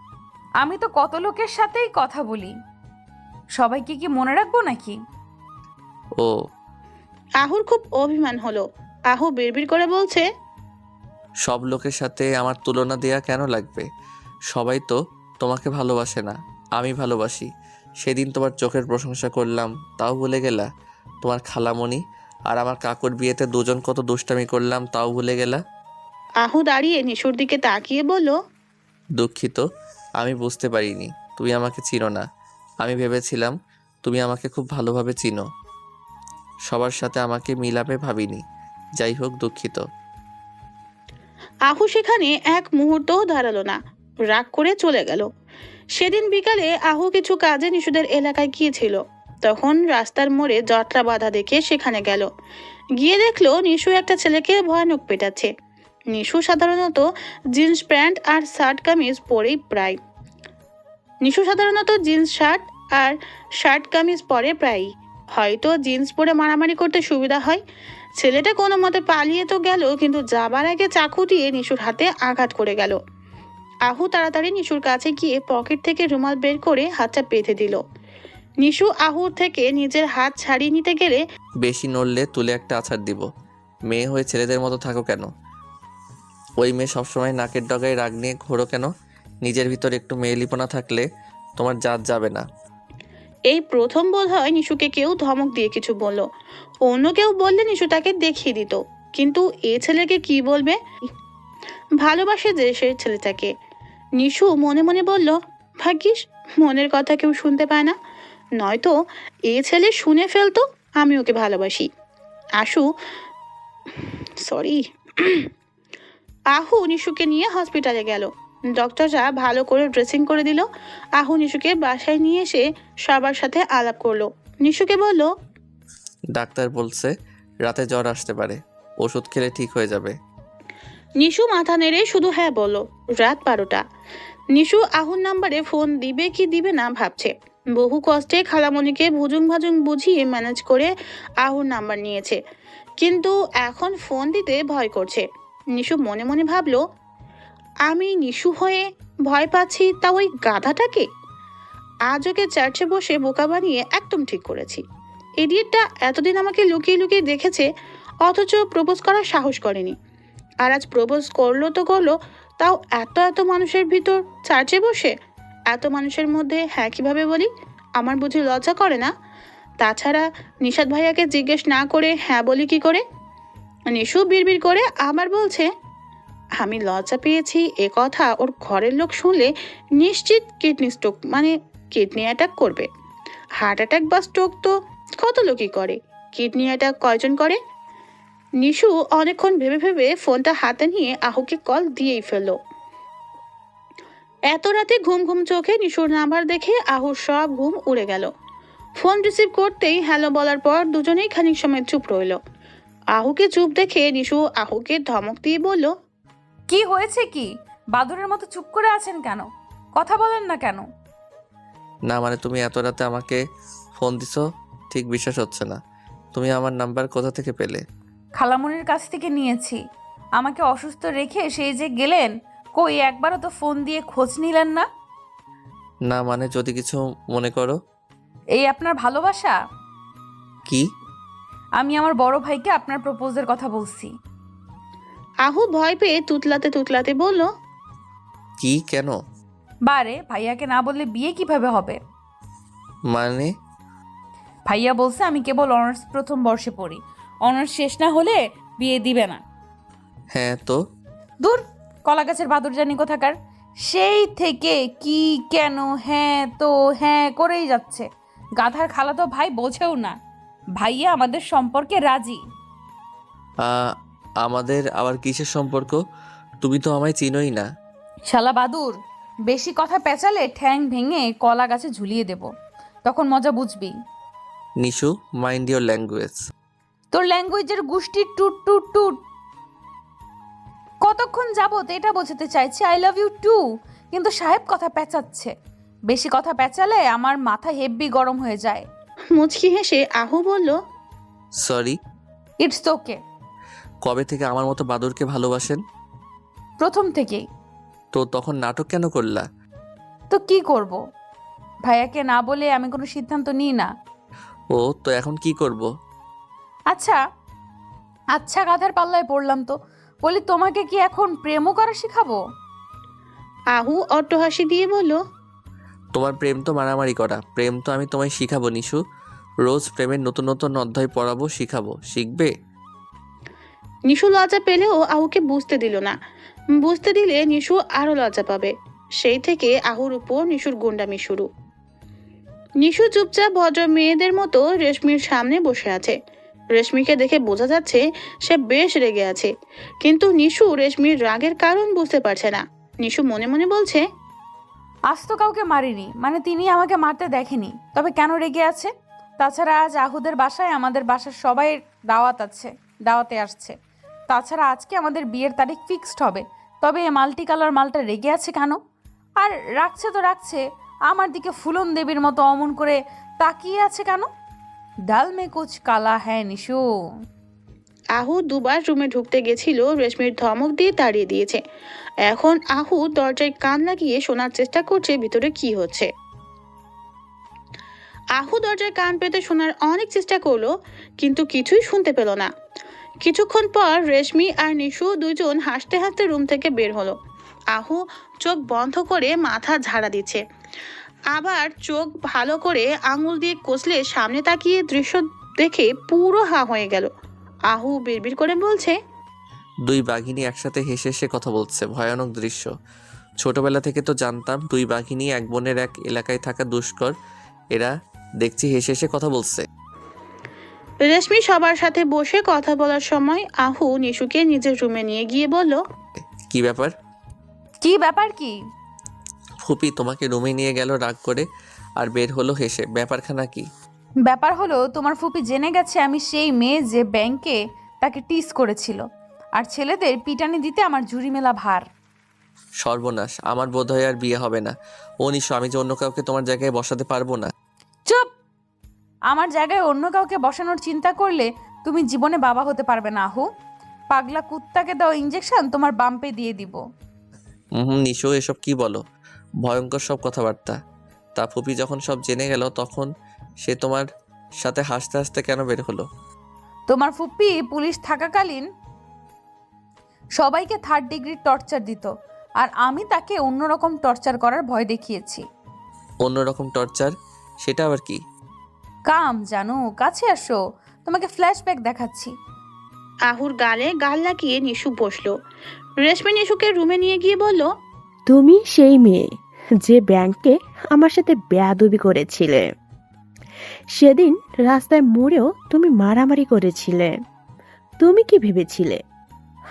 Speaker 1: আমি তো কত লোকের সাথেই কথা বলি, সবাইকে কি মনে রাখবো নাকি?
Speaker 5: ও,
Speaker 2: আহুর খুব অভিমান হলো। আহু বিড়বিড় করে বলছে,
Speaker 5: সব লোকের সাথে আমার তুলনা দেয়া কেন লাগবে? সবাই তো তোমাকে ভালোবাসে না, আমি ভালোবাসি। সেদিন তোমার চোখের প্রশংসা করলাম, তাও ভুলে গেলা? তোমার খালামণি আর আমার কাকুর বিয়েতে দুজন কত দুষ্টামি করলাম, তাও ভুলে গেলা?
Speaker 2: আহু দাঁড়িয়ে নিশুর দিকে তাকিয়ে বলল,
Speaker 5: দুঃখিত, আমি বুঝতে পারিনি তুমি আমাকে চিনো না। আমি ভেবেছিলাম তুমি আমাকে খুব ভালোভাবে চিনো। সবার সাথে আমাকে মিলাবে ভাবিনি। যাই হোক, দুঃখিত।
Speaker 2: আহু সেখানে এক মুহূর্তও দাঁড়ালো না, রাগ করে চলে গেল। সেদিন বিকালে আহু কিছু কাজে নিশুদের এলাকায় গিয়েছিল। তখন রাস্তার মোড়ে জটলা বাঁধা দেখে সেখানে গেল। গিয়ে দেখলো নিশু একটা ছেলেকে ভয়ানক পেটাচ্ছে। নিশু সাধারণত জিন্স প্যান্ট আর শার্ট কামিজ পরেই নিশু সাধারণত জিন্স শার্ট আর শার্ট কামিজ পরে প্রায়ই। হয়তো জিন্স পরে মারামারি করতে সুবিধা হয়। ছেলেটা কোনো মতে পালিয়ে তো গেল, কিন্তু যাবার আগে চাকু দিয়ে নিশুর হাতে আঘাত করে গেল। আহু তাড়াতাড়ি নিশুর কাছে গিয়ে পকেট থেকে রুমাল বের করে হাতটা বেঁধে দিল। নিশু আহুর থেকে নিজের হাত ছাড়িয়ে নিতে গেলে
Speaker 5: বেশি নড়লে তুলে একটা আছাড় দিব। মেয়ে হয়ে ছেলেদের মতো থাকো কেন? ওই মেয়ে সবসময় নাকের ডগায় রাগ নিয়ে ঘোরো কেন? নিজের ভিতর একটু মেয়েলিপনা থাকলে তোমার জাত যাবে না।
Speaker 2: এই প্রথম বোধ হয় নিশুকে কেউ ধমক দিয়ে কিছু বলল। অন্য কেউ বললে নিশু তাকে দেখিয়ে দিত, কিন্তু এ ছেলেকে কি বলবে? ভালোবাসে দেশের ছেলেটাকে। নিশু মনে মনে বলল, ভাগ্যিস মনের কথা কেউ শুনতে পায় না, নয়তো এ ছেলে শুনে ফেলতো আমি ওকে ভালোবাসি। আহু নিশুকে নিয়ে হসপিটালে গেল। ডক্টররা ভালো করে ড্রেসিং করে দিল। আহু নিশুকে বাসায় নিয়ে এসে সবার সাথে আলাপ করলো। নিশুকে বলল,
Speaker 5: ডাক্তার বলছে রাতে জ্বর আসতে পারে, ওষুধ খেলে ঠিক হয়ে যাবে।
Speaker 2: নিশু মাথা নেড়ে শুধু হ্যাঁ বলল। রাত 12টা। নিশু আহুর নাম্বারে ফোন দিবে কি দিবে না ভাবছে। বহু কষ্টে খালামণিকে ভুজুং ভাজুং বুঝিয়ে ম্যানেজ করে আহুর নাম্বার নিয়েছে, কিন্তু এখন ফোন দিতে ভয় করছে। নিশু মনে মনে ভাবলো, আমি নিশু হয়ে ভয় পাচ্ছি, তা ওই গাধাটাকে। আজ ওকে চার্চে বসে বোকা বানিয়ে একদম ঠিক করেছি। ইডিয়েটটা এতদিন আমাকে লুকিয়ে লুকিয়ে দেখেছে, অথচ প্রপোজ করার সাহস করেনি। আর আজ প্রপোজ করলো তো করলো, তাও এত এত মানুষের ভিতর চার্চে বসে। এত মানুষের মধ্যে হ্যাঁ কিভাবে বলি? আমার বুঝি লজ্জা করে না? তাছাড়া নিশাদ ভাইয়াকে জিজ্ঞেস না করে হ্যাঁ বলি কি করে? নিশু বিড়বিড় করে আবার বলছে, আমি লজ্জা পেয়েছি এ কথা ওর ঘরের লোক শুনলে নিশ্চিত কিডনি স্ট্রোক মানে কিডনি অ্যাটাক করবে। হার্ট অ্যাটাক বা স্ট্রোক তো কত লোকই করে, কিডনি অ্যাটাক কয়জন করে? নিশু অনেকক্ষণ ভেবে ভেবে ফোনটা হাতে নিয়ে আহুকে কল দিয়েই ফেলল। এত রাতে ঘুম ঘুম চোখে নিশুর নাম্বার দেখে আহুর সব ঘুম উড়ে গেল। ফোন রিসিভ করতেই হ্যালো বলার পর দুজনেই খানিক সময় চুপ রইল। আহুকে চুপ দেখে নিশু আহুকে ধমক দিয়ে বলল,
Speaker 1: কি হয়েছে কি? বাদুরের মতো চুপ করে আছেন কেন? কথা বলেন না কেন?
Speaker 5: না মানে তুমি এত রাতে আমাকে ফোন দিছো, ঠিক বিশ্বাস হচ্ছে না। তুমি আমার নাম্বার কোথা থেকে পেলে?
Speaker 1: খালামণির কাছ থেকে নিয়েছি। আমাকে অসুস্থ রেখে সেই যে গেলেন, কই একবারও তো ফোন দিয়ে খোঁজ নিলেন না।
Speaker 5: না মানে যদি কিছু মনে করো।
Speaker 1: এই আপনার ভালোবাসা?
Speaker 5: কি?
Speaker 1: আমি আমার বড় ভাইকে আপনার প্রপোজের কথা বলছি।
Speaker 2: আহু ভয় পেয়ে তুতলাতে তুতলাতে বলল,
Speaker 5: কি কেন?
Speaker 1: বারে, ভাইয়াকে না বললে বিয়ে কিভাবে হবে?
Speaker 5: মানে?
Speaker 1: ভাইয়া বলছে আমি কেবল অনার্স প্রথম বর্ষে পড়ি, অনার্স শেষ না হলে বিয়ে দিবে না।
Speaker 5: হ্যাঁ তো?
Speaker 1: দূর, কলা গাছের বাদুর জানি কোথাকার। সেই থেকে কি কেন হ্যাঁ তো হ্যাঁ করেই যাচ্ছে। গাধার খালাতো ভাই বোঝেও না ভাইয়া আমাদের সম্পর্কে রাজি।
Speaker 5: আমাদের আবার কিসের সম্পর্ক? তুমি তো আমায় চিনোই না।
Speaker 1: শালা বাদুর, বেশি কথা পেঁচালে ঠ্যাং ভেঙে কলা গাছে ঝুলিয়ে দেব, তখন মজা বুঝবি।
Speaker 5: Nishu, mind your language.
Speaker 1: তোর ল্যাঙ্গুয়েজের গুষ্টি টুট টুট টুট। কতক্ষণ যাবত এটা বোঝাতে চাইছি আই লাভ ইউ টু, কিন্তু সাহেব কথা পেঁচাচ্ছে। বেশি কথা পেঁচালে আমার মাথা হেব্বি গরম হয়ে যায়।
Speaker 2: মুচকি হেসে আহু বলল,
Speaker 5: সরি।
Speaker 1: It's okay.
Speaker 5: কবে থেকে আমার মতো বাদুরকে ভালোবাসেন?
Speaker 1: প্রথম থেকেই।
Speaker 5: তো তখন নাটক কেন করলা?
Speaker 1: তো কি করব, ভাইয়াকে না বলে আমি কোনো সিদ্ধান্ত নিই না।
Speaker 5: ও তো এখন কি করব?
Speaker 1: আচ্ছা আচ্ছা, গাধার পাল্লায় পড়লাম তো। বলি, তোমাকে কি এখন প্রেমও করা শিখাবো?
Speaker 2: আহু অট্টহাসি দিয়ে বলল,
Speaker 5: তোমার প্রেম তো মারামারি করা, প্রেম তো আমি তোমায় শিখাবো নিশু। রোজ প্রেমের নতুন নতুন অধ্যায় পড়াবো, শিখাবো, শিখবে।
Speaker 2: নিশু লজ্জা পেলেও আহুকে বুঝতে দিল না। বুঝতে দিলে নিশু আরো লজ্জা পাবে। সেই থেকে আহুর উপর নিশুর গুন্ডামি শুরু। নিশু চুপচাপ ভদ্র মেয়েদের মতো রেশমির সামনে বসে আছে। রেশমিকে দেখে বোঝা যাচ্ছে সে বেশ রেগে আছে, কিন্তু নিশু রেশমির রাগের কারণ বুঝতে পারছে না। নিশু মনে মনে বলছে,
Speaker 1: আজ তো কাউকে মারিনি, মানে তিনি আমাকে মারতে দেখেনি, তবে কেন রেগে আছে? তাছাড়া আজ আহুদের বাসায় আমাদের বাসার সবাই দাওয়াতে আসছে। তাছাড়া আজকে আমাদের বিয়ের তারিখ ফিক্সড হবে, তবে এই মাল্টি কালার মালটা রেগে আছে কেন? আর রাখছে তো রাখছে, আমার দিকে ফুলন দেবীর মতো অমন করে তাকিয়ে আছে কেন? ডাল মে কুচ কালা হ্যাঁ নিশু।
Speaker 2: আহু দুবার রুমে ঢুকতে গেছিল, রেশমির ধমক দিয়ে তাড়িয়ে দিয়েছে। এখন আহু দরজায় কান লাগিয়ে শোনার চেষ্টা করছে ভিতরে কি হচ্ছে। আহু দরজায় কান পেতে শোনার অনেক চেষ্টা করলো, কিন্তু কিছুই শুনতে পেল না। কিছুক্ষণ পর রেশমি আর নিশু দুজন হাসতে হাসতে রুম থেকে বের হলো। আহু চোখ বন্ধ করে মাথা ঝাড়া দিচ্ছে, আবার চোখ ভালো করে আঙুল দিয়ে কষলে সামনে তাকিয়ে দৃশ্য দেখে পুরো হা হয়ে গেল। আহু বিড়বিড় করে বলছে,
Speaker 5: দুই বাঘিনী একসাথে হেসে হেসে কথা বলছে, ভয়ানক দৃশ্য। ছোটবেলা থেকে তো জানতাম দুই বাঘিনী এক বনের এক এলাকায় থাকা দুষ্কর, এরা দেখছি হেসে হেসে কথা বলছে।
Speaker 2: রেশমি সবার সাথে বসে কথা বলার সময় আহু নিশুকে নিজের রুমে নিয়ে গিয়ে বলল,
Speaker 5: কি ব্যাপার?
Speaker 1: কি ব্যাপার কি?
Speaker 5: ফুপি তোমাকে রুমে নিয়ে গেল রাগ করে, আর বের হলো হেসে, ব্যাপারখানা কি?
Speaker 1: ব্যাপার হলো তোমার ফুপি জেনে গেছে আমি সেই মেয়ে যে ব্যাংকে তাকে টিস করেছিল, আর ছেলেদের পিটানি দিতে আমার জুরি মেলা ভার।
Speaker 5: সর্বনাশ, আমার বোধ হয় আর বিয়ে হবে না। ও নিশো, আমি যে অন্য কাউকে তোমার জায়গায় বসাতে পারবো না।
Speaker 1: চুপ! আমার জায়গায় অন্য কাউকে বসানোর চিন্তা করলে তুমি জীবনে বাবা হতে পারবে না আহু। পাগলা কুত্তাকে দাও ইঞ্জেকশন, তোমার বাম্পে দিয়ে দিব।
Speaker 5: নিশো, এসব কি বলো? ভয়ঙ্কর সব কথাবার্তা। তা ফুপি যখন সব জেনে গেল তখন সে তোমার সাথে হাসতে হাসতে কেন বের হলো?
Speaker 1: তোমার ফুপ্পি পুলিশ থাকাকালীন সবাইকে 3rd ডিগ্রি টর্চার দিত, আর আমি তাকে অন্যরকম টর্চার করার ভয় দেখিয়েছি।
Speaker 5: অন্যরকম টর্চার? সেটা আবার কি?
Speaker 1: কাম জানো, কাছে আসো, তোমাকে ফ্ল্যাশব্যাক দেখাচ্ছি।
Speaker 2: আহুর গালে গাল লাগিয়ে নিশু বসলো। রেশমি নিশুকে রুমে নিয়ে গিয়ে বলল,
Speaker 3: তুমি সেই মেয়ে যে ব্যাংকে আমার সাথে বেয়াদবি করেছিলে। সেদিন রাস্তায় মোড়েও তুমি মারামারি করেছিলে। তুমি কি ভেবেছিলে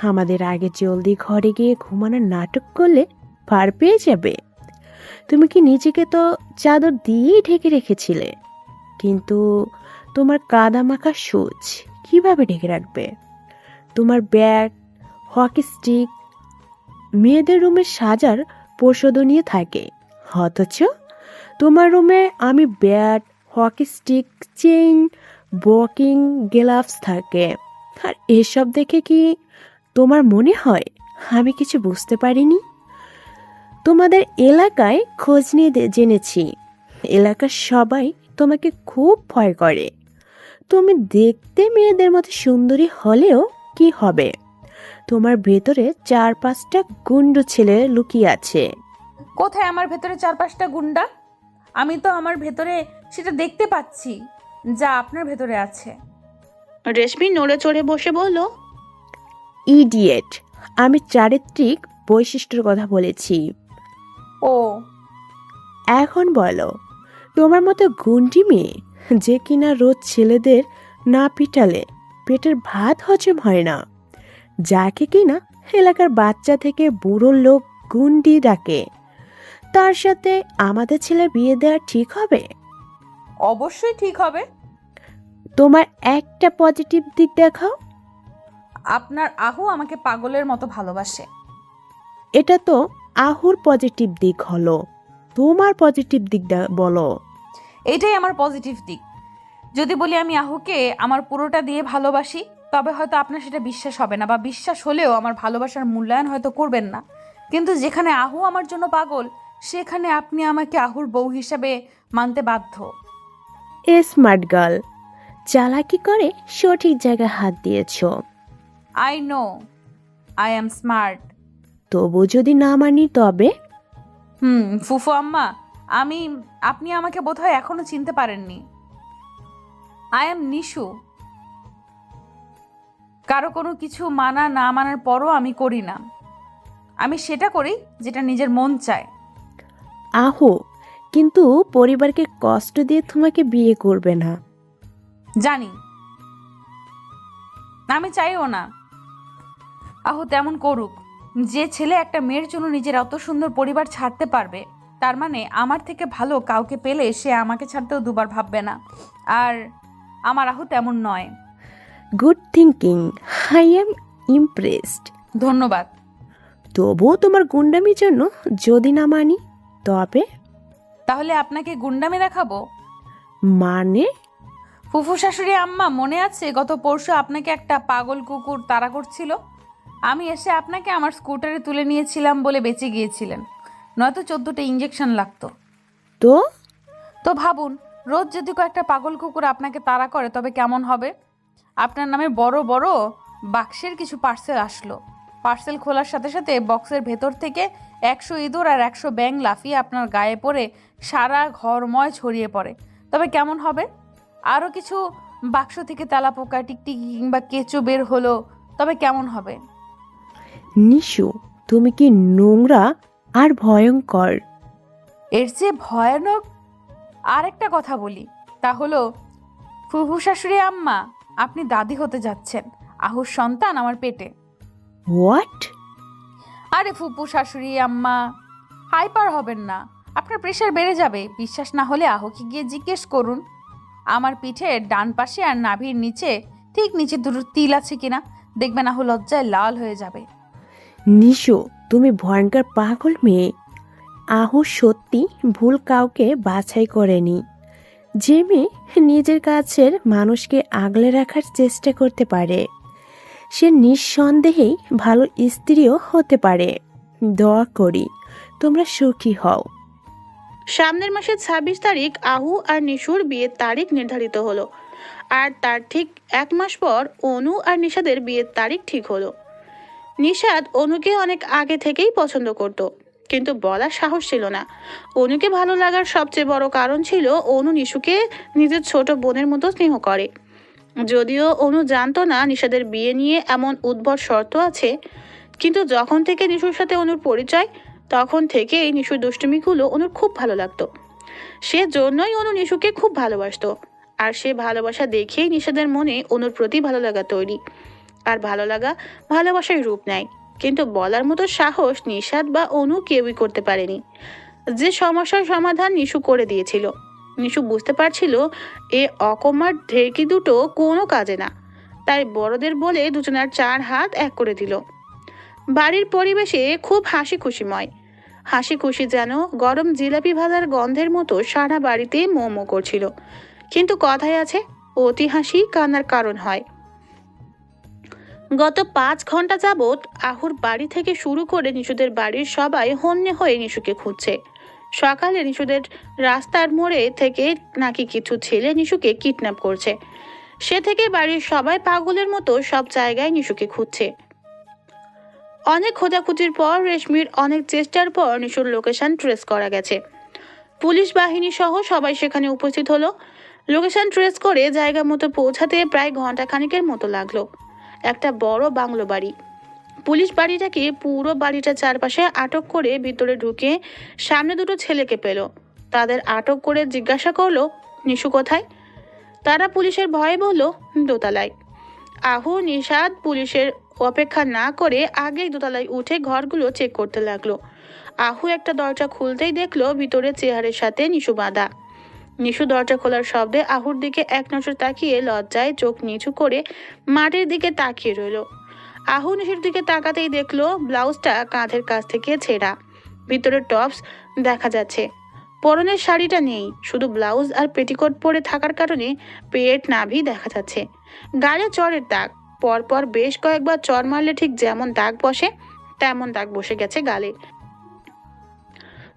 Speaker 3: আমাদের আগে জলদি ঘরে গিয়ে ঘুমানোর নাটক করলে পার পেয়ে যাবে? তুমি কি নিজেকে তো চাদর দিয়েই ঢেকে রেখেছিলে, কিন্তু তোমার কাদামাখা সুচ কিভাবে ঢেকে রাখবে? তোমার ব্যাগ, হকি স্টিক মেয়েদের রুমে সাজার প্রসাধনীয় থাকে, অথচ তোমার রুমে আমি bat, hockey stick, chain, walking gloves থাকে। আর এসব দেখে কি তোমার মনে হয় আমি কিছু বুঝতে পারিনি? তোমাদের এলাকায় খোঁজ নিয়ে জেনেছি এলাকার সবাই তোমাকে খুব ভয় করে। তুমি দেখতে মেয়েদের মতো সুন্দরী হলেও কি হবে, তোমার ভেতরে 4-5টা গুন্ডু ছেলে লুকিয়ে আছে।
Speaker 1: কোথায় আমার ভেতরে 4-5টা গুন্ডা? আমি তো আমার ভেতরে সেটা দেখতে পাচ্ছি যা আপনার ভেতরে আছে।
Speaker 2: রেশমি নড়ে চড়ে বসে বলল,
Speaker 3: ইডিয়েট, আমি চারিত্রিক বৈশিষ্ট্যের কথা বলেছি।
Speaker 1: ও,
Speaker 3: এখন বলো, তোমার মতো গুন্ডি মেয়ে যে কিনা রোজ ছেলেদের না পিটালে পেটের ভাত হজম হয় না, যাকে কিনা এলাকার বাচ্চা থেকে বুড়ো লোক গুন্ডি ডাকে, তার সাথে আমাদের ছেলে বিয়ে দেওয়া ঠিক হবে?
Speaker 1: অবশ্যই ঠিক হবে।
Speaker 3: তোমার একটা পজিটিভ দিক দেখাও।
Speaker 1: আপনার আহু আমাকে পাগলের মতো ভালোবাসে।
Speaker 3: এটা তো আহুর পজিটিভ দিক হলো, তোমার পজিটিভ দিক বলো।
Speaker 1: এটাই আমার পজিটিভ দিক। যদি বলি আমি আহুকে আমার পুরোটা দিয়ে ভালোবাসি, তবে হয়তো আপনার সেটা বিশ্বাস হবে না, বা বিশ্বাস হলেও আমার ভালোবাসার মূল্যায়ন হয়তো করবেন না। কিন্তু যেখানে আহু আমার জন্য পাগল, সেখানে আপনি আমাকে আহুর বউ হিসাবে মানতে বাধ্য।
Speaker 3: স্মার্ট গার্ল, চালাকি করে সঠিক জায়গায় হাত দিয়েছ।
Speaker 1: I know I am smart.
Speaker 3: তবু যদি না মানি তবে?
Speaker 1: ফুফু আম্মা, আপনি আমাকে বোধহয় এখনো চিনতে পারেননি। I am Nishu. কারো কোনো কিছু মানা না মানার পরও আমি করি না, আমি সেটা করি যেটা নিজের মন চায়।
Speaker 3: আহো, কিন্তু পরিবারকে কষ্ট দিয়ে তোমাকে বিয়ে করবে না।
Speaker 1: জানি, আমি চাইও না আহু তেমন করুক। যে ছেলে একটা মেয়ের জন্য নিজের অত সুন্দর পরিবার ছাড়তে পারবে, তার মানে আমার থেকে ভালো কাউকে পেলে সে আমাকে ছাড়তেও দুবার ভাববে না। আর আমার আহু তেমন নয়।
Speaker 3: Good thinking, I am impressed.
Speaker 1: ধন্যবাদ।
Speaker 3: তবুও তোমার গুন্ডামির জন্য যদি না মানি তবে?
Speaker 1: তাহলে আপনাকে গুন্ডামি দেখাবো?
Speaker 3: মানে?
Speaker 1: ফুফু শাশুড়ি আম্মা, মনে আছে গত পরশু আপনাকে একটা পাগল কুকুর তাড়া করছিল? আমি এসে আপনাকে আমার স্কুটারে তুলে নিয়েছিলাম বলে বেঁচে গিয়েছিলেন, নয়তো 14টা ইঞ্জেকশন লাগতো।
Speaker 3: তো
Speaker 1: তো ভাবুন, রোজ যদি কয়েকটা পাগল কুকুর আপনাকে তাড়া করে তবে কেমন হবে? আপনার নামে বড় বড় বাক্সের কিছু পার্সেল আসলো। পার্সেল খোলার সাথে সাথে বক্সের ভেতর থেকে 100 ইঁদুর আর 100 ব্যাঙ লাফিয়ে আপনার গায়ে পড়ে সারা ঘরময় ছড়িয়ে পড়ে, তবে কেমন হবে? আরও কিছু বাক্স থেকে তেলাপোকা, টিকটিকি কিংবা কেঁচো বের হলো, তবে কেমন হবে?
Speaker 3: নিশু, তুমি কি নোংরা আর ভয়ঙ্কর।
Speaker 1: এর চেয়ে ভয়ানক আর একটা কথা বলি, তা হলো ফুফু শাশুড়ি আম্মা, আপনি দাদি হতে যাচ্ছেন। আহুর সন্তান আমার পেটে।
Speaker 3: হোয়াট?
Speaker 1: আরে ফুপু শাশুড়ি আম্মা, হাইপার হবেন না, আপনার প্রেশার বেড়ে যাবে। বিশ্বাস না হলে আহুকে গিয়ে জিজ্ঞেস করুন আমার পিঠের ডান পাশে আর নাভির নিচে, ঠিক নিচে দুটো তিল আছে কিনা। দেখবেন আহু লজ্জায় লাল হয়ে যাবে।
Speaker 3: নিশু, তুমি ভয়ঙ্কর পাগল মেয়ে। আহু সত্যি ভুল কাউকে বাছাই করেনি। যে মেয়ে নিজের কাছের মানুষকে আগলে রাখার চেষ্টা করতে পারে, সে নিঃসন্দেহেই ভালো স্ত্রীও হতে পারে। দোয়া করি তোমরা সুখী হও।
Speaker 2: সামনের মাসের 26 তারিখ আহু আর নিশুর বিয়ের তারিখ নির্ধারিত হলো। আর তার ঠিক 1 মাস পর অনু আর নিশাদের বিয়ের তারিখ ঠিক হলো। নিশাদ অনুকে অনেক আগে থেকেই পছন্দ করত, কিন্তু বলার সাহস ছিল না। অনুকে ভালো লাগার সবচেয়ে বড় কারণ ছিল অনু নিশুকে নিজের ছোট বোনের মতো স্নেহ করে। যদিও অনু জানতো না নিশাদের বিয়ে নিয়ে এমন উদ্ভট শর্ত আছে, কিন্তু যখন থেকে নিশুর সাথে অনুর পরিচয়, তখন থেকেই নিশুর দুষ্টুমিগুলো অনুর খুব ভালো লাগতো। সে জন্যই অনু নিশুকে খুব ভালোবাসতো। আর সে ভালোবাসা দেখেই নিশাদের মনে অনুর প্রতি ভালো লাগা তৈরি। আর ভালো লাগা ভালোবাসার রূপ নেয়, কিন্তু বলার মতো সাহস নিশাদ বা অনু কেউই করতে পারেনি। যে সমস্যার সমাধান নিশু করে দিয়েছিল। নিশু বুঝতে পারছিল এ অকমার ঢেরকি দুটো কোনো কাজে না, তাই বড়দের বলে দুজনার 4 হাত এক করে দিল। বাড়ির পরিবেশে খুব হাসি খুশিময়। হাসি খুশি যেন গরম জিলাপি ভাজার গন্ধের মতো সারা বাড়িতে মোমো করছিল। কিন্তু কথায় আছে, অতি হাসি কান্নার কারণ হয়। গত 5 ঘন্টা যাবৎ আহুর বাড়ি থেকে শুরু করে নিশুদের বাড়ির সবাই হন্যে হয়ে নিশুকে খুঁজছে। সকালে নিশুদের রাস্তার মোড়ে থেকে নাকি কিছু ছেলে নিশুকে কিডন্যাপ করছে। সে থেকে বাড়ির সবাই পাগলের মতো সব জায়গায় নিশুকে খুঁজছে। অনেক খোঁজাখুঁজির পর রেশমির অনেক চেষ্টার পর নিশুর লোকেশন ট্রেস করা গেছে। পুলিশ বাহিনী সহ সবাই সেখানে উপস্থিত হলো। লোকেশন ট্রেস করে জায়গা মতো পৌঁছাতে প্রায় ঘন্টাখানিকের মতো লাগলো। একটা বড় বাংলো বাড়ি। পুলিশ বাড়িটাকে পুরো বাড়িটা চারপাশে আটক করে ভিতরে ঢুকে সামনে দুটো ছেলেকে পেল। তাদের আটক করে জিজ্ঞাসা করলো নিশু কোথায়। তারা পুলিশের ভয়ে বলল দোতলায়। আহু নিশাদ পুলিশের অপেক্ষা না করে আগেই দোতলায় উঠে ঘরগুলো চেক করতে লাগলো। আহু একটা দরজা খুলতেই দেখলো ভিতরে চেয়ারের সাথে নিশু বাঁধা। নিশু দরজা খোলার শব্দে আহুর দিকে এক নজর তাকিয়ে লজ্জায় চোখ নিচু করে মাটির দিকে তাকিয়ে রইল। আহু নিশুর দিকে তাকাতেই দেখলো ব্লাউজটা কাঁধের কাছ থেকে ছেঁড়া, ভিতরে টপস দেখা যাচ্ছে। পরনের শাড়িটা নেই, শুধু ব্লাউজ আর পেটিকোট পরে থাকার কারণে পেট নাভি দেখা যাচ্ছে। গালে চড়ের দাগ, পরপর বেশ কয়েকবার চড় মারলে ঠিক যেমন দাগ বসে তেমন দাগ বসে গেছে গালে।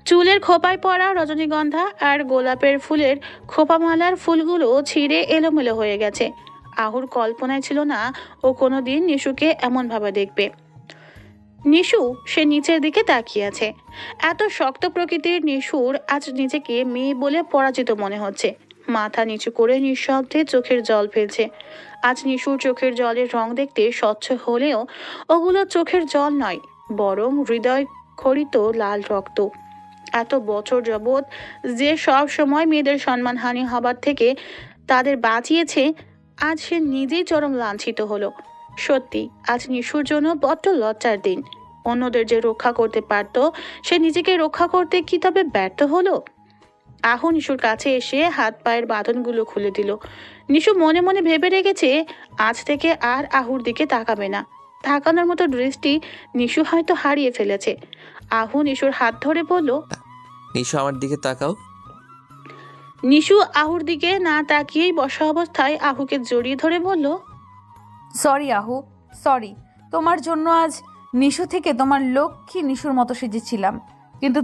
Speaker 2: চুলের খোপায় পড়া রজনীগন্ধা আর গোলাপের ফুলের খোপামালার ফুলগুলো ছিঁড়ে এলোমেলো হয়ে গেছে। আহুর কল্পনায় ছিল না ও কোনোদিন নিশুকে এমন ভাবে দেখবে। নিশু সে নিচের দিকে তাকিয়ে আছে। এত শক্ত প্রকৃতির নিশুর আজ নিজেকে মেয়ে বলে পরাজিত মনে হচ্ছে। মাথা নিচু করে নিঃশব্দে চোখের জল ফেলছে। আজ নিশুর চোখের জলের রং দেখতে স্বচ্ছ হলেও ওগুলো চোখের জল নয়, বরং হৃদয় খরিত লাল রক্ত। এত বছর যাবৎ যে সব সময় মেয়েদের সম্মানহানি হবার থেকে তাদের বাঁচিয়েছে, আজ সে নিজেই চরম লাঞ্ছিত হলো। সত্যি আজ নিশুর জন্য বড্ড লজ্জার দিন। অন্যদের যে রক্ষা করতে পারত, সে নিজেকে রক্ষা করতে কি তবে ব্যর্থ হলো? আহু নিশুর কাছে এসে হাত পায়ের বাঁধনগুলো খুলে দিল। নিশু মনে মনে ভেবে রেখেছে আজ থেকে আর আহুর দিকে তাকাবে না। তাকানোর মতো দৃষ্টি নিশু হয়তো হারিয়ে ফেলেছে। আহু নিশুর হাত ধরে বলল,
Speaker 5: নিশু আমার দিকে তাকাও।
Speaker 2: নিশু আহুর দিকে না তাকিয়েই বসা অবস্থায় আহুকে জড়িয়ে ধরে বলল,
Speaker 1: সরি আহু, সরি। তোমার জন্য আজ নিশু থেকে তোমার লক্ষ্মী নিশুর মতো সেজেছিলাম, কিন্তু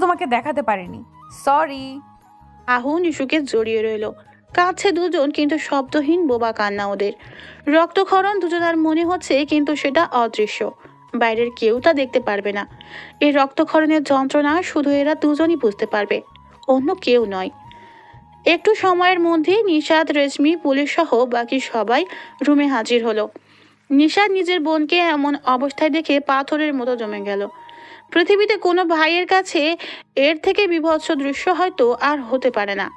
Speaker 1: তোমাকে দেখাতে পারিনি। সরি।
Speaker 2: আহু নিশুকে জড়িয়ে রইল। কাছে দুজন, কিন্তু শব্দহীন বোবা কান্না ওদের। রক্তক্ষরণ দুজনার মনে হচ্ছে, কিন্তু সেটা অদৃশ্য। বাইরের কেউ তা দেখতে পারবে না। এই রক্তক্ষরণের যন্ত্রণা শুধু এরা দুজনই বুঝতে পারবে, অন্য কেউ নয়। একটু সময়ের মধ্যেই নিশাদ, রেশমি, পুলিশ সহ বাকি সবাই রুমে হাজির হলো। নিশাদ নিজের বোনকে এমন অবস্থায় দেখে পাথরের মতো জমে গেল। পৃথিবীতে কোনো ভাইয়ের কাছে এর থেকে বীভৎস দৃশ্য হয়তো আর হতে পারে না।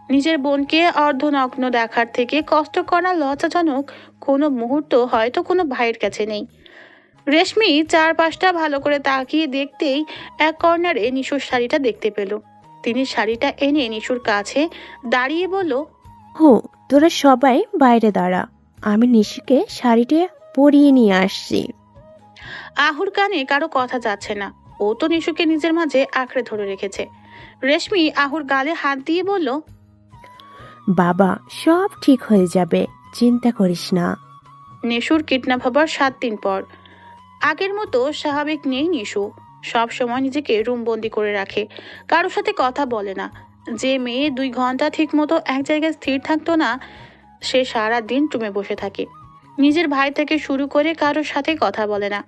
Speaker 2: নিজের বোনকে অর্ধনগ্ন দেখার থেকে কষ্ট করা লজ্জাজনক কোনো মুহূর্ত হয়তো কোনো ভাইয়ের কাছে নেই। রেশমি চারপাশটা ভালো করে তাকিয়ে দেখতেই এক কর্নারে নিশুর শাড়িটা দেখতে পেল। তিনি শাড়িটা এনে নিশুর কাছে দাঁড়িয়ে বলল,
Speaker 3: হো, তোরা সবাই বাইরে দাঁড়া, আমি নিশিকে শাড়িটা পরিয়ে নিয়ে আসছি।
Speaker 2: আহুর কানে কারো কথা যাচ্ছে না। ও তো নিশুকে নিজের মাঝে আঁকড়ে ধরে রেখেছে। রেশমি আহুর গালে হাত দিয়ে বলল,
Speaker 3: বাবা, সব ঠিক হয়ে যাবে, চিন্তা করিস না।
Speaker 2: নিশুর কিডন্যাপ হবার 7 দিন পর। আগের মতো স্বাভাবিক নেই নিশু। সব সময় নিজেকে রুম বন্দি করে রাখে, কারোর সাথে কথা বলে না। যে মেয়ে 2 ঘন্টা ঠিক মতো এক জায়গায় স্থির থাকতো না, সে সারা দিন রুমে বসে থাকে। নিজের ভাই থেকে শুরু করে কারোর সাথে কথা বলে না।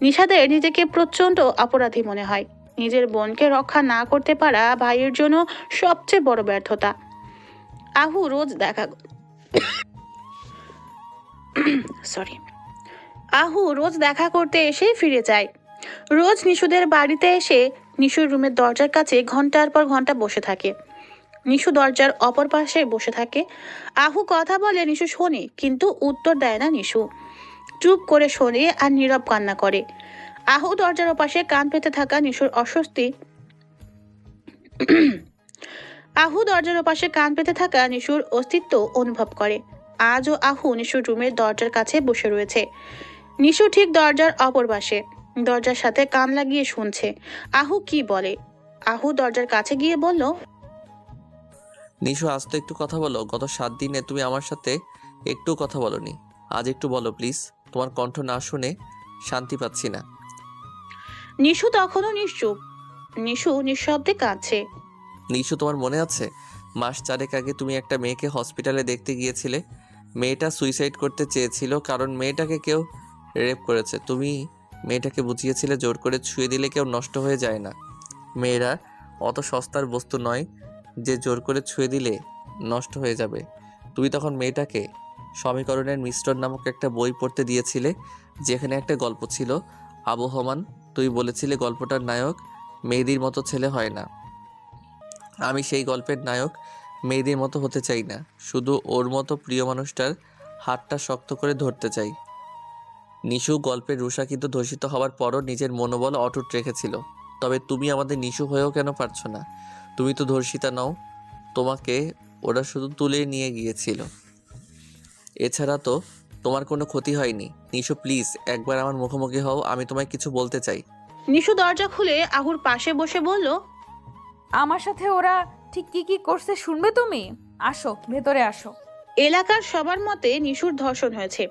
Speaker 2: নিশাদের নিজেকে প্রচণ্ড অপরাধী মনে হয়। নিজের বোনকে রক্ষা না করতে পারা ভাইয়ের জন্য সবচেয়ে বড় ব্যর্থতা। আহু রোজ দেখা আহু রোজ দেখা করতে এসে ফিরে যায়। রোজ নিশুদের বাড়িতে এসে নিশুর রুমের দরজার কাছে ঘন্টার পর ঘন্টা বসে থাকে। নিশু দরজার অপর পাশে বসে থাকে। আহু কথা বলে নিশু শোনে, কিন্তু উত্তর দেয় না নিশু। চুপ করে শোনে আর নীরব কান্না করে। আহু দরজার ওপাশে কান পেতে থাকা নিশুর অস্বস্তি আহু দরজার ওপাশে কান পেতে থাকা নিশুর অস্তিত্ব অনুভব করে। আজও আহু নিশুর রুমের দরজার কাছে বসে রয়েছে। নিশু ঠিক দরজার অপর পাশে, দরজার সাথে কান লাগিয়ে শুনছে আহু কি বলে। আহু দরজার কাছে গিয়ে বলল,
Speaker 5: নিশু, আজ তো একটু কথা বলো। গত 7 দিনে তুমি আমার সাথে একটু কথা বলোনি। আজ একটু বলো প্লিজ। তোমার কণ্ঠ না শুনে শান্তি পাচ্ছি না।
Speaker 2: নিশু তখনও নিশ্চুপ। নিশু নিঃশব্দে কাঁদছে।
Speaker 5: নিশু, তোমার মনে আছে 4 মাস আগে তুমি একটা মেয়েকে হসপিটালে দেখতে গিয়েছিলে? মেয়েটা সুইসাইড করতে চেয়েছিল কারণ মেয়েটাকে কেউ রেপ করেছে। তুমি মেয়েটাকে বুঝিয়েছিলে জোর করে ছুঁয়ে দিলে কেউ নষ্ট হয়ে যায় না। মেয়েরা অত সস্তার বস্তু নয় যে জোর করে ছুঁয়ে দিলে নষ্ট হয়ে যাবে। তুমি তখন মেয়েটাকে সমীকরণের মিশ্রণ নামক একটা বই পড়তে দিয়েছিলে, যেখানে একটা গল্প ছিল আবহমান। তুই বলেছিলে গল্পটার নায়ক মেয়েদের মতো ছেলে হয় না। আমি সেই গল্পের নায়ক মেয়েদের মতো হতে চাই না, শুধু ওর মতো প্রিয় মানুষটার হাতটা শক্ত করে ধরতে চাই। নিশু গল্পের রুষা কিন্তু ধর্ষিত হওয়ার পরও নিজের মনোবল অটুট রেখেছিল। তবে তুমি আমাদের নিশু হয়েও কেন পারছো না? তুমি তো ধর্ষিতা নও, তোমাকে ওরা শুধু তুলে নিয়ে গিয়েছিল। এছাড়া তো তোমার কোনো ক্ষতি হয়নি। নিশু প্লিজ, একবার আমার মুখোমুখি হও, আমি তোমায় কিছু বলতে চাই।
Speaker 2: নিশু দরজা খুলে আহুর পাশে বসে বলল,
Speaker 1: আমার সাথে ওরা ঠিক কি কি করছে শুনবে তুমি? আসো, ভেতরে আসো।
Speaker 2: এলাকার সবার মতে নিশুর ধর্ষণ হয়েছে,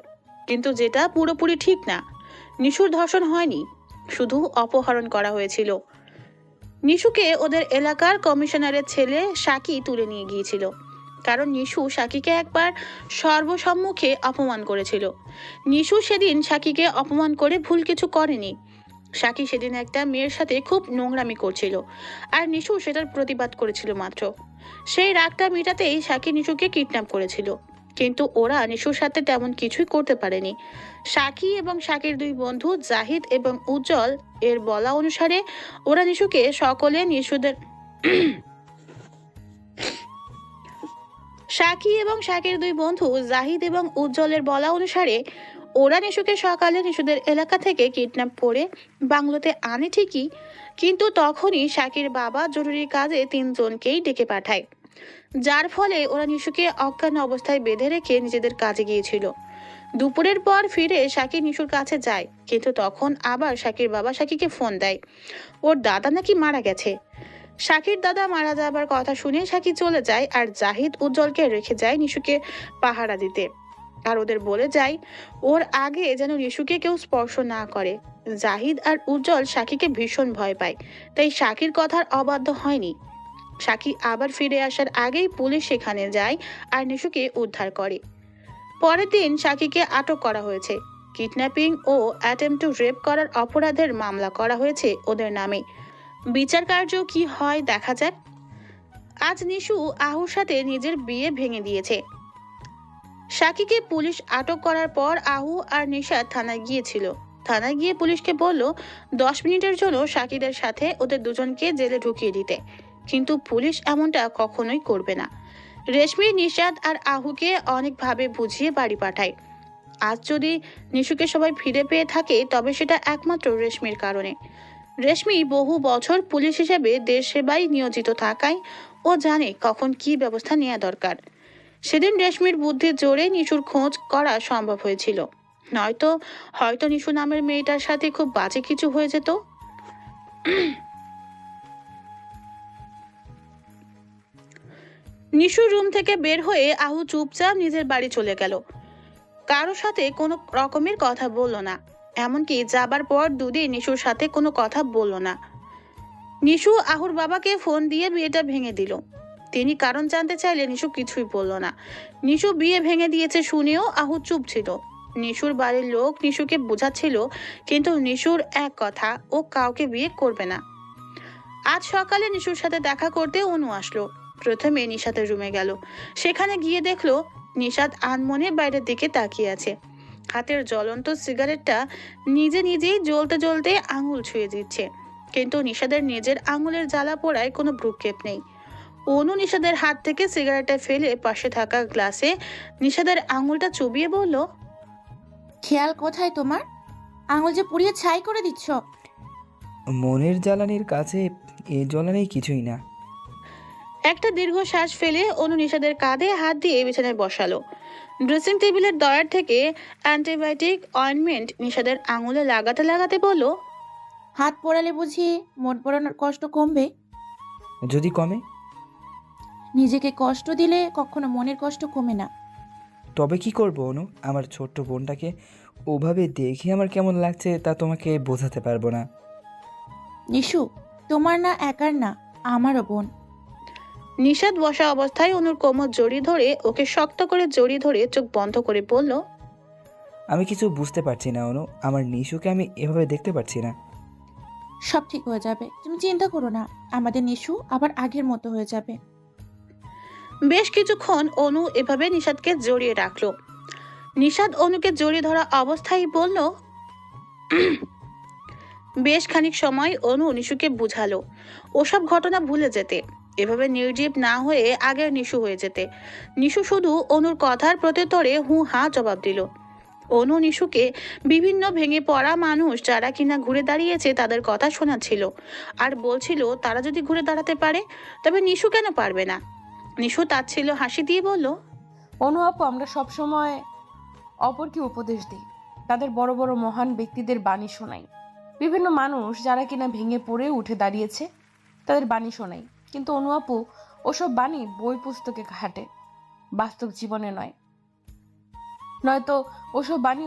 Speaker 2: কিন্তু যেটা পুরোপুরি ঠিক না। নিশুর ধর্ষণ হয়নি, শুধু অপহরণ করা হয়েছিল। নিশুকে ওদের এলাকার কমিশনারের ছেলে সাকি তুলে নিয়ে গিয়েছিল, কারণ নিশু সাকিকে একবার সর্বসম্মুখে অপমান করেছিল। নিশু সেদিন সাকিকে অপমান করে ভুল কিছু করেনি। সাকি সেদিন একটা মেয়ের সাথে খুব নোংরামি করছিল, আর নিশু সেটার প্রতিবাদ করেছিল মাত্র। সেই রাগটা মেটাতেই সাকি নিশুকে কিডন্যাপ করেছিল, কিন্তু ওরা নিশুর সাথে তেমন কিছুই করতে পারেনি। সাকি এবং সাকির 2 বন্ধু জাহিদ এবং উজ্জ্বল এর বলা অনুসারে ওরা নিশুকে সকলে নিশুদের সাকি এবং সাকির 2 বন্ধু জাহিদ এবং উজ্জ্বলের বলা অনুসারে ওরা নিশুকে সকালে নিশুদের এলাকা থেকে কিডন্যাপ করে বাংলোতে আনে ঠিকই, কিন্তু তখনই সাকির বাবা জরুরি কাজে 3 জনকেই ডেকে পাঠায়, যার ফলে ওরা নিশুকে অজ্ঞান অবস্থায় বেঁধে রেখে নিজেদের কাজে গিয়েছিল। দুপুরের পর ফিরে সাকি নিশুর কাছে যায়, কিন্তু তখন আবার সাকির বাবা সাকিকে ফোন দেয় ওর দাদা নাকি মারা গেছে। শাকির দাদা মারা যাবার কথা শুনে শাকি চলে যায় আর জাহিদ উজ্জ্বলকে রেখে যায় নিশুকে পাহারা দিতে। আর ওদের বলে যায় ওর আগে যেন নিশুকে কেউ স্পর্শ না করে। জাহিদ আর উজ্জ্বল শাকিকে ভীষণ ভয় পায়, তাই শাকির কথার অবাধ্য হয়নি। শাকি আবার ফিরে আসার আগেই পুলিশ সেখানে যায় আর নিশুকে উদ্ধার করে। পরের দিন শাকিকে আটক করা হয়েছে। কিডন্যাপিং ও অ্যাটেম্প টু রেপ করার অপরাধের মামলা করা হয়েছে ওদের নামে। বিচার কার্য কি হয় দেখা যাক। আজ নিশু আহুর সাথে নিজের বিয়ে ভেঙে দিয়েছে। শাকিকে পুলিশ আটক করার পর আহু আর নিশাদ থানায় গিয়েছিল। থানায় গিয়ে পুলিশকে বলল 10 মিনিটের জন্য শাকিদের সাথে ওদের দুজনকে জেলে ঢুকিয়ে দিতে, কিন্তু পুলিশ এমনটা কখনোই করবে না। রেশমি, নিশাদ আর আহুকে অনেকভাবে বুঝিয়ে বাড়ি পাঠায়। আজ যদি নিশুকে সবাই ফিরে পেয়ে থাকে তবে সেটা একমাত্র রেশমির কারণে। রেশমি বহু বছর পুলিশ হিসেবে দেশ সেবায় নিয়োজিত থাকায় ও জানে কখন কি ব্যবস্থা নেওয়া দরকার। সেদিন রেশমির বুদ্ধির জোরে নিশুর খোঁজ করা সম্ভব হয়েছিল, নয়তো হয়তো নিশু নামের মেয়েটার সাথে খুব বাজে কিছু হয়ে যেত। নিশুর রুম থেকে বের হয়ে আহু চুপচাপ নিজের বাড়ি চলে গেল। কারো সাথে কোনো রকমের কথা বলল না, এমনকি যাবার পর দুদিন নিশুর সাথে কোনো কথা বলল না। নিশু আহুর বাবাকে ফোন দিয়ে বিয়েটা ভেঙে দিল। তিনি কারণ জানতে চাইলে নিশু কিছুই বলল না। নিশু বিয়ে ভেঙে দিয়েছে শুনেও আহু চুপ ছিল। নিশুর বাড়ির লোক নিশুকে বোঝাচ্ছিল, কিন্তু নিশুর এক কথা, ও কাউকে বিয়ে করবে না। আজ সকালে নিশুর সাথে দেখা করতে অনু আসলো। প্রথমে নিশাতের রুমে গেল। সেখানে গিয়ে দেখলো নিশাত আনমনে বাইরের দিকে তাকিয়ে আছে। হাতের জ্বলন্ত সিগারেটটা নিজে নিজেই জ্বলতে জ্বলতে আঙুল ছুঁয়ে দিচ্ছে, কিন্তু নিশাদের নিজের আঙুলের জ্বালা পোড়ায় কোনো ভ্রুক্ষেপ নেই। অনু নিশাদের হাত থেকে সিগারেটটা ফেলে পাশে থাকা গ্লাসে নিশাদের আঙুলটা চুবিয়ে বলল,
Speaker 10: খেয়াল কোথায় তোমার? আঙুল যে পুড়িয়ে ছাই করে দিচ্ছ।
Speaker 9: মনের জ্বালানির কাছে এ জ্বালানি কিছুই না।
Speaker 2: একটা দীর্ঘ শ্বাস ফেলে অনু নিশাদের কাঁধে হাত দিয়ে বিছানায় বসালো। ড্রেসিং টেবিলের ডয়ার থেকে অ্যান্টিবায়োটিক অয়েন্টমেন্ট নিশাদের আঙুলে লাগাতে লাগাতে বলল,
Speaker 10: হাত পোড়ালে বুঝি মন পোড়ানোর কষ্ট কমবে?
Speaker 9: যদি কমে?
Speaker 10: নিজেকে কষ্ট দিলে কখনো মনের কষ্ট কমে না।
Speaker 9: তবে কি করবো অনু? আমার ছোট্ট বোনটাকে ওভাবে দেখে আমার কেমন লাগছে তা তোমাকে বোঝাতে পারবো না।
Speaker 10: নিশু, তোমার না একার না, আমারও বোন।
Speaker 2: নিশাদ বসা অবস্থায় অনুর কোমর জড়িয়ে ধরে ওকে শক্ত করে জড়িয়ে ধরে চোখ বন্ধ করে বলল,
Speaker 9: আমি কিছু বুঝতে পারছি না অনু, আমার নিশুকে আমি এভাবে দেখতে পারছি না।
Speaker 10: সব ঠিক হয়ে যাবে, তুমি চিন্তা করো না। আমাদের নিশু আবার আগের মতো হয়ে যাবে।
Speaker 2: বেশ কিছুক্ষণ অনু এভাবে নিশাদকে জড়িয়ে রাখলো। নিশাদ অনুকে জড়িয়ে ধরা অবস্থায় বলল, বেশ খানিক সময় অনু নিশুকে বুঝালো ওসব ঘটনা ভুলে যেতে, এভাবে নির্জীব না হয়ে আগের নিশু হয়ে যেতে। নিশু শুধু অনুর কথার প্রত্যুত্তরে হু হা জবাব দিল। অনু নিশুকে বিভিন্ন ভেঙে পড়া মানুষ যারা কিনা ঘুরে দাঁড়িয়েছে তাদের কথা শোনাচ্ছিল, আর বলছিল তারা যদি ঘুরে দাঁড়াতে পারে তবে নিশু কেন পারবে না। নিশু তাচ্ছিল্য হাসি দিয়ে বলল,
Speaker 1: অনু আপু, আমরা সবসময় অপরকে উপদেশ দিই, তাদের বড় বড় মহান ব্যক্তিদের বাণী শোনাই। বিভিন্ন মানুষ যারা কিনা ভেঙে পড়ে উঠে দাঁড়িয়েছে তাদের বাণী শোনাই, কিন্তু অনু আপু, ওসব বাণী বই পুস্তকে ঘাটে, বাস্তব জীবনে নয়। নয়তো ওসব বাণী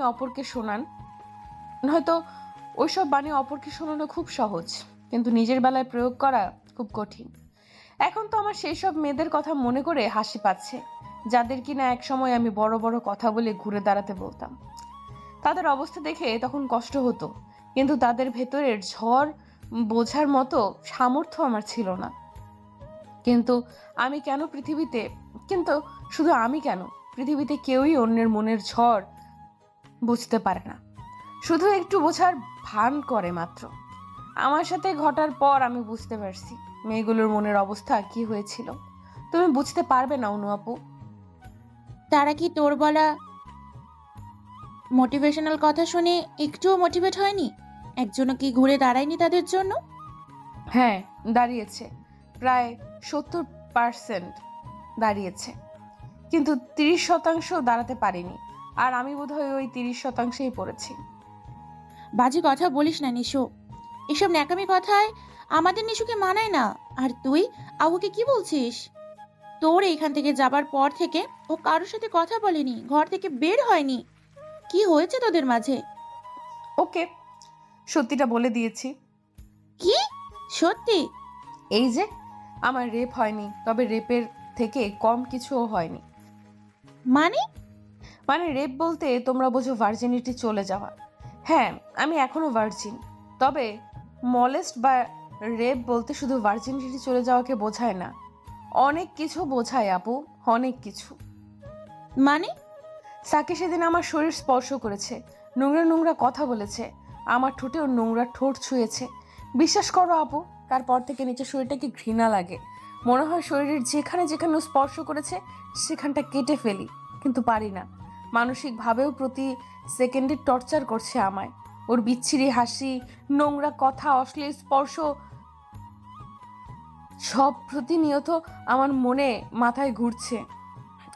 Speaker 1: অপরকে শোনানো খুব সহজ, কিন্তু নিজের বেলায় প্রয়োগ করা খুব কঠিন। এখন তো আমার সেই সব মেয়েদের কথা মনে করে হাসি পাচ্ছে যাদের কিনা এক সময় আমি বড় বড় কথা বলে ঘুরে দাঁড়াতে বলতাম। তাদের অবস্থা দেখে তখন কষ্ট হতো, কিন্তু তাদের ভেতরের ঝড় বোঝার মতো সামর্থ্য আমার ছিল না। কিন্তু পৃথিবীতে কেউই অন্যের মনের ঝড় বুঝতে পারে না, শুধু একটু বোঝার ভান করে মাত্র। আমার সাথে ঘটার পর আমি বুঝতে পারছি মেয়েগুলোর মনের অবস্থা কি হয়েছিল। তুমি বুঝতে পারবে না অনু আপু।
Speaker 10: তারা কি তোর বলা মোটিভেশনাল কথা শুনে একটুও মোটিভেট হয়নি? একজনও কি ঘুরে দাঁড়ায়নি তাদের জন্য?
Speaker 1: হ্যাঁ, দাঁড়িয়েছে, প্রায় 70% দাঁড়িয়েছে, কিন্তু 30% দাঁড়াতে পারিনি। আর আমি বোধহয় ওই 30%ই পড়েছি।
Speaker 10: বাজে কথা বলিস না নিশু, এসব ন্যাকামি কথায় আমাদের নিশুকে মানায় না। আর তুই আহুকে কি বলছিস? তোর এইখান থেকে যাবার পর থেকে ও কারোর সাথে কথা বলেনি, ঘর থেকে বের হয়নি। কি হয়েছে তোদের মাঝে?
Speaker 1: ওকে, সত্যিটা বলে দিয়েছি।
Speaker 10: কি সত্যি?
Speaker 1: এই যে আমার রেপ হয়নি, তবে রেপের থেকে কম কিছুও হয়নি।
Speaker 10: মানে?
Speaker 1: মানে রেপ বলতে তোমরা বোঝো ভার্জিনিটি চলে যাওয়া। হ্যাঁ, আমি এখনো ভার্জিন, তবে মলেস্ট বা রেপ বলতে শুধু ভার্জিনিটি চলে যাওয়াকে বোঝায় না, অনেক কিছু বোঝায় আপু, অনেক কিছু।
Speaker 10: মানে?
Speaker 1: সাকে সেদিন আমার শরীর স্পর্শ করেছে, নোংরা নোংরা কথা বলেছে, আমার ঠোঁটেও নোংরা ঠোঁট ছুঁয়েছে। বিশ্বাস করো আপু, তারপর থেকে নিচের শরীরটাকে ঘৃণা লাগে। মনে হয় শরীরের যেখানে যেখানে ও স্পর্শ করেছে সেখানটা কেটে ফেলি, কিন্তু পারি না। মানসিকভাবেও প্রতি সেকেন্ডে টর্চার করছে আমায়। ওর বিচ্ছিরি হাসি, নোংরা কথা, অশ্লীল স্পর্শ সব প্রতিনিয়ত আমার মনে মাথায় ঘুরছে,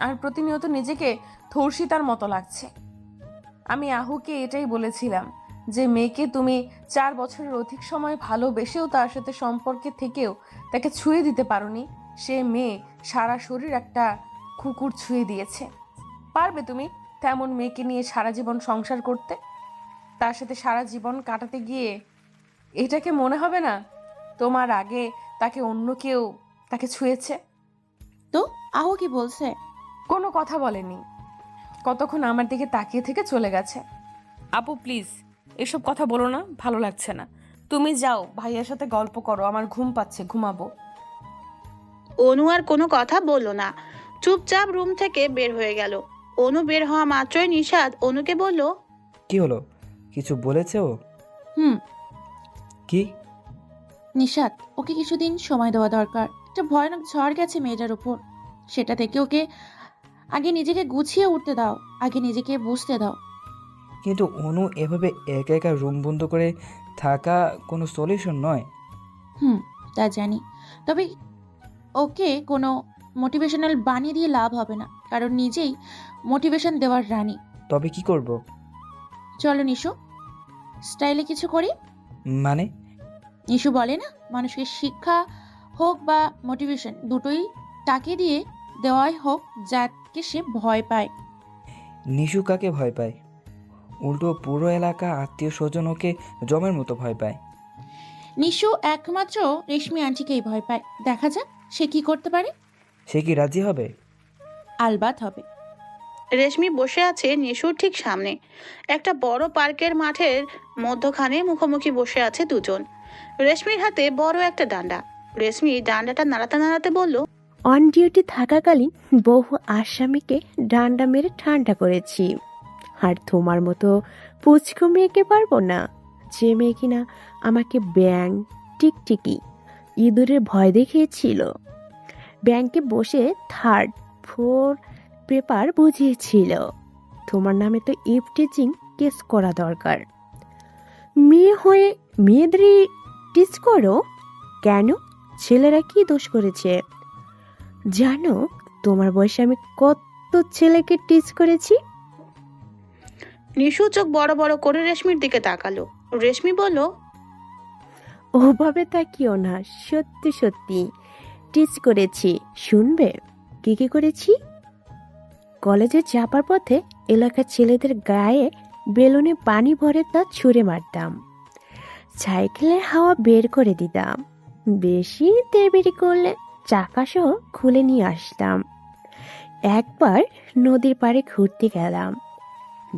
Speaker 1: আর প্রতিনিয়ত নিজেকে ধর্ষিতার মতো লাগছে। আমি আহুকে এটাই বলেছিলাম যে মেয়েকে তুমি 4 বছরের অধিক সময় ভালোবেসেও তার সাথে সম্পর্কে থেকেও তাকে ছুঁয়ে দিতে পারোনি। সে মেয়ে সারা শরীর একটা কুকুর ছুঁয়ে দিয়েছে। পারবে তুমি তেমন মেয়েকে নিয়ে সারা জীবন সংসার করতে? তার সাথে সারা জীবন কাটাতে গিয়ে এটাকে মনে হবে না তোমার আগে তাকে অন্য কেউ তাকে ছুঁয়েছে?
Speaker 10: তো আহু কি বলছে?
Speaker 1: কোনো কথা বলেনি, কতক্ষণ আমার দিকে তাকিয়ে থেকে চলে গেছে। আপু প্লিজ এসব কথা বলো না, ভালো লাগছে না। তুমি যাও ভাইয়ার সাথে গল্প করো, আমার ঘুম পাচ্ছে, ঘুমাবো।
Speaker 2: অনু আর কোনো কথা বলল না, চুপচাপ রুম থেকে বের হয়ে গেল। অনু বের হওয়া মাত্রই নিশাদ অনুকে বলল,
Speaker 9: কি হলো? কিছু বলেছে ও?
Speaker 10: হুম।
Speaker 9: কি?
Speaker 10: নিশাত, ওকে কিছুদিন সময় দেওয়া দরকার। একটা ভয়ানক ঝড় গেছে মেয়েটার উপর, সেটা থেকে ওকে আগে নিজেকে গুছিয়ে উঠতে দাও, আগে নিজেকে বুঝতে দাও।
Speaker 9: কিন্তু অনু এভাবে একা একা রুম বন্ধ করে থাকা কোনো সলিউশন নয়।
Speaker 10: হুম, তা জানি, তবে ওকে কোনো মোটিভেশনাল বানিয়ে দিয়ে লাভ হবে না, কারণ নিজেই মোটিভেশন দেওয়ার রানী।
Speaker 9: তবে কি করব?
Speaker 10: চলো নিশু, স্টাইলে কিছু করি।
Speaker 9: মানে?
Speaker 10: নিশু বলে না, মানুষকে শিক্ষা হোক বা মোটিভেশন দুটোই তাকে দিয়ে দেওয়াই হোক যাকে সে ভয় পায়।
Speaker 9: নিশু কাকে ভয় পায়? উল্টো পুরো এলাকা আত্মীয় স্বজন ওকে জমের মতো ভয় পায়।
Speaker 10: নিশু একমাত্র রেশমি আন্টিকেই ভয় পায়। দেখা যাক সে কি করতে পারে।
Speaker 9: সে কি রাজি হবে?
Speaker 10: আলবাত হবে।
Speaker 2: রেশমি বসে আছে নিশুর ঠিক সামনে। একটা বড় পার্কের মাঠের মধ্যখানে মুখোমুখি বসে আছে দুজন। রেশমির হাতে বড় একটা ডান্ডা। রেশমি ডান্ডাটা নাড়াতে নাড়াতে বলল,
Speaker 3: অন ডিউটি থাকাকালীন বহু আসামিকে ডান্ডা মেরে ঠান্ডা করেছি, আর তোমার মতো পুচকু মেয়েকে পারবো না, যে মেয়ে কিনা আমাকে ব্যাং, টিকটিকি, ইঁদুরের ভয় দেখিয়েছিল, ব্যাংকে বসে 3rd floor পেপার বুঝিয়েছিল। তোমার নামে তো ইফটিচিং কেস করা দরকার। মেয়ে হয়ে মেয়েদেরই টিচ করো কেন? ছেলেরা কি দোষ করেছে জানো? তোমার বয়সে আমি কত ছেলেকে টিচ করেছি।
Speaker 2: নিশু চোখ বড় বড় করে রেশমির দিকে তাকালো। রেশমি বলল,
Speaker 3: ওভাবে তাকিও না, সত্যি সত্যি টিচ করেছি। শুনবে কি কি করেছি? কলেজে যাবার পথে এলাকার ছেলেদের গায়ে বেলুনে পানি ভরে তা ছুঁড়ে মারতাম, সাইকেলের হাওয়া বের করে দিতাম, বেশি দেরি করলে চাকাসহ খুলে নিয়ে আসতাম। একবার নদীর পাড়ে ঘুরতে গেলাম,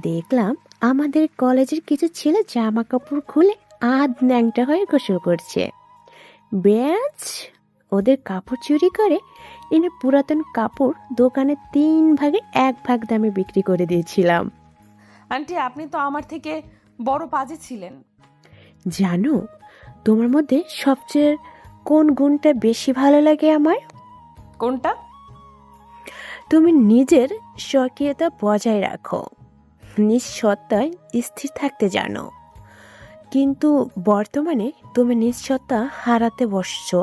Speaker 3: দেখলাম আমাদের কলেজের কিছু ছেলে জামা কাপড় খুলে আধ ন্যাংটা হয়ে গোসল করছে। ব্যাস ওদের কাপড় চুরি করে এনে পুরাতন কাপড় দোকানে 3 ভাগে 1 ভাগ দামে বিক্রি করে দিয়েছিলাম।
Speaker 1: আন্টি আপনি তো আমার থেকে বড় পাজি ছিলেন।
Speaker 3: জানো তোমার মধ্যে সবচেয়ে কোন গুণটা বেশি ভালো লাগে আমার?
Speaker 1: কোনটা?
Speaker 3: তুমি নিজের স্বকীয়তা বজায় রাখো, নিজ সত্তায় স্থির থাকতে জানো, কিন্তু বর্তমানে তুমি নিজ সত্তা হারাতে বসছো।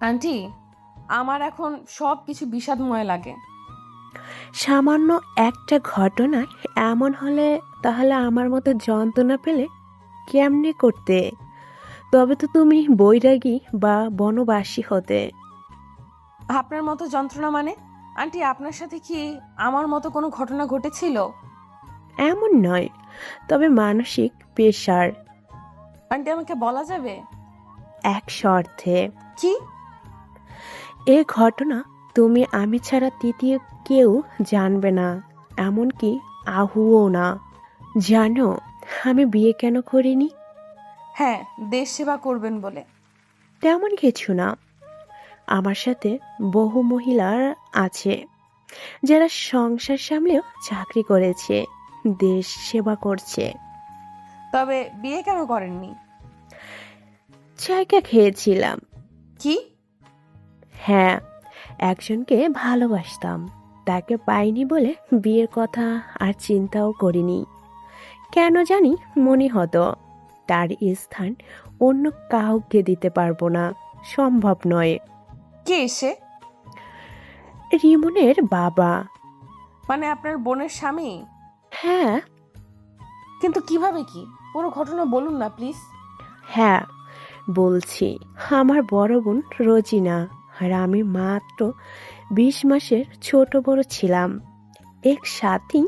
Speaker 1: আন্টি আমার এখন সব কিছু বিষাদময় লাগে।
Speaker 3: সামান্য একটা ঘটনায় এমন হলে তাহলে আমার মতো যন্ত্রণা পেলে কেমনে করতে? তবে তো তুমি বৈরাগী বা বনবাসী হতে।
Speaker 1: আপনার মতো যন্ত্রণা মানে? আন্টি, আপনার সাথে কি আমার মতো কোনো ঘটনা ঘটেছিল?
Speaker 3: এমন নয়, তবে মানসিক পেশার
Speaker 1: আন্টি, আমাকে বলা যাবে?
Speaker 3: এক শর্তে।
Speaker 1: কি?
Speaker 3: এ ঘটনা তুমি আমি ছাড়া তৃতীয় কেউ জানবে না, এমনকি আহুও না। জানো আমি বিয়ে কেন করিনি?
Speaker 1: হ্যাঁ, দেশ সেবা করবেন বলে।
Speaker 3: তেমন কিছু না। আমার সাথে বহু মহিলার আছে যারা সংসার সামলেও চাকরি করেছে, দেশ সেবা করছে।
Speaker 1: তবে বিয়ে কেন করেননি?
Speaker 3: জায়গা খেয়েছিলাম।
Speaker 1: কি?
Speaker 3: হ্যাঁ, একজনকে ভালোবাসতাম, তাকে পাইনি বলে বিয়ের কথা আর চিন্তাও করিনি। কেন জানি মনে হতো তার স্থান অন্য কাউকে দিতে পারবো না, সম্ভব নয়।
Speaker 1: কে এসে?
Speaker 3: রিমনের বাবা।
Speaker 1: মানে আপনার বোনের স্বামী?
Speaker 3: হ্যাঁ।
Speaker 1: কিন্তু কিভাবে কি? পুরো ঘটনা বলুন না প্লিজ।
Speaker 3: হ্যাঁ বলছি, আমার বড় বোন রোজিনা আর আমি মাত্র 20 মাসের ছোট বড় ছিলাম। একসাথেই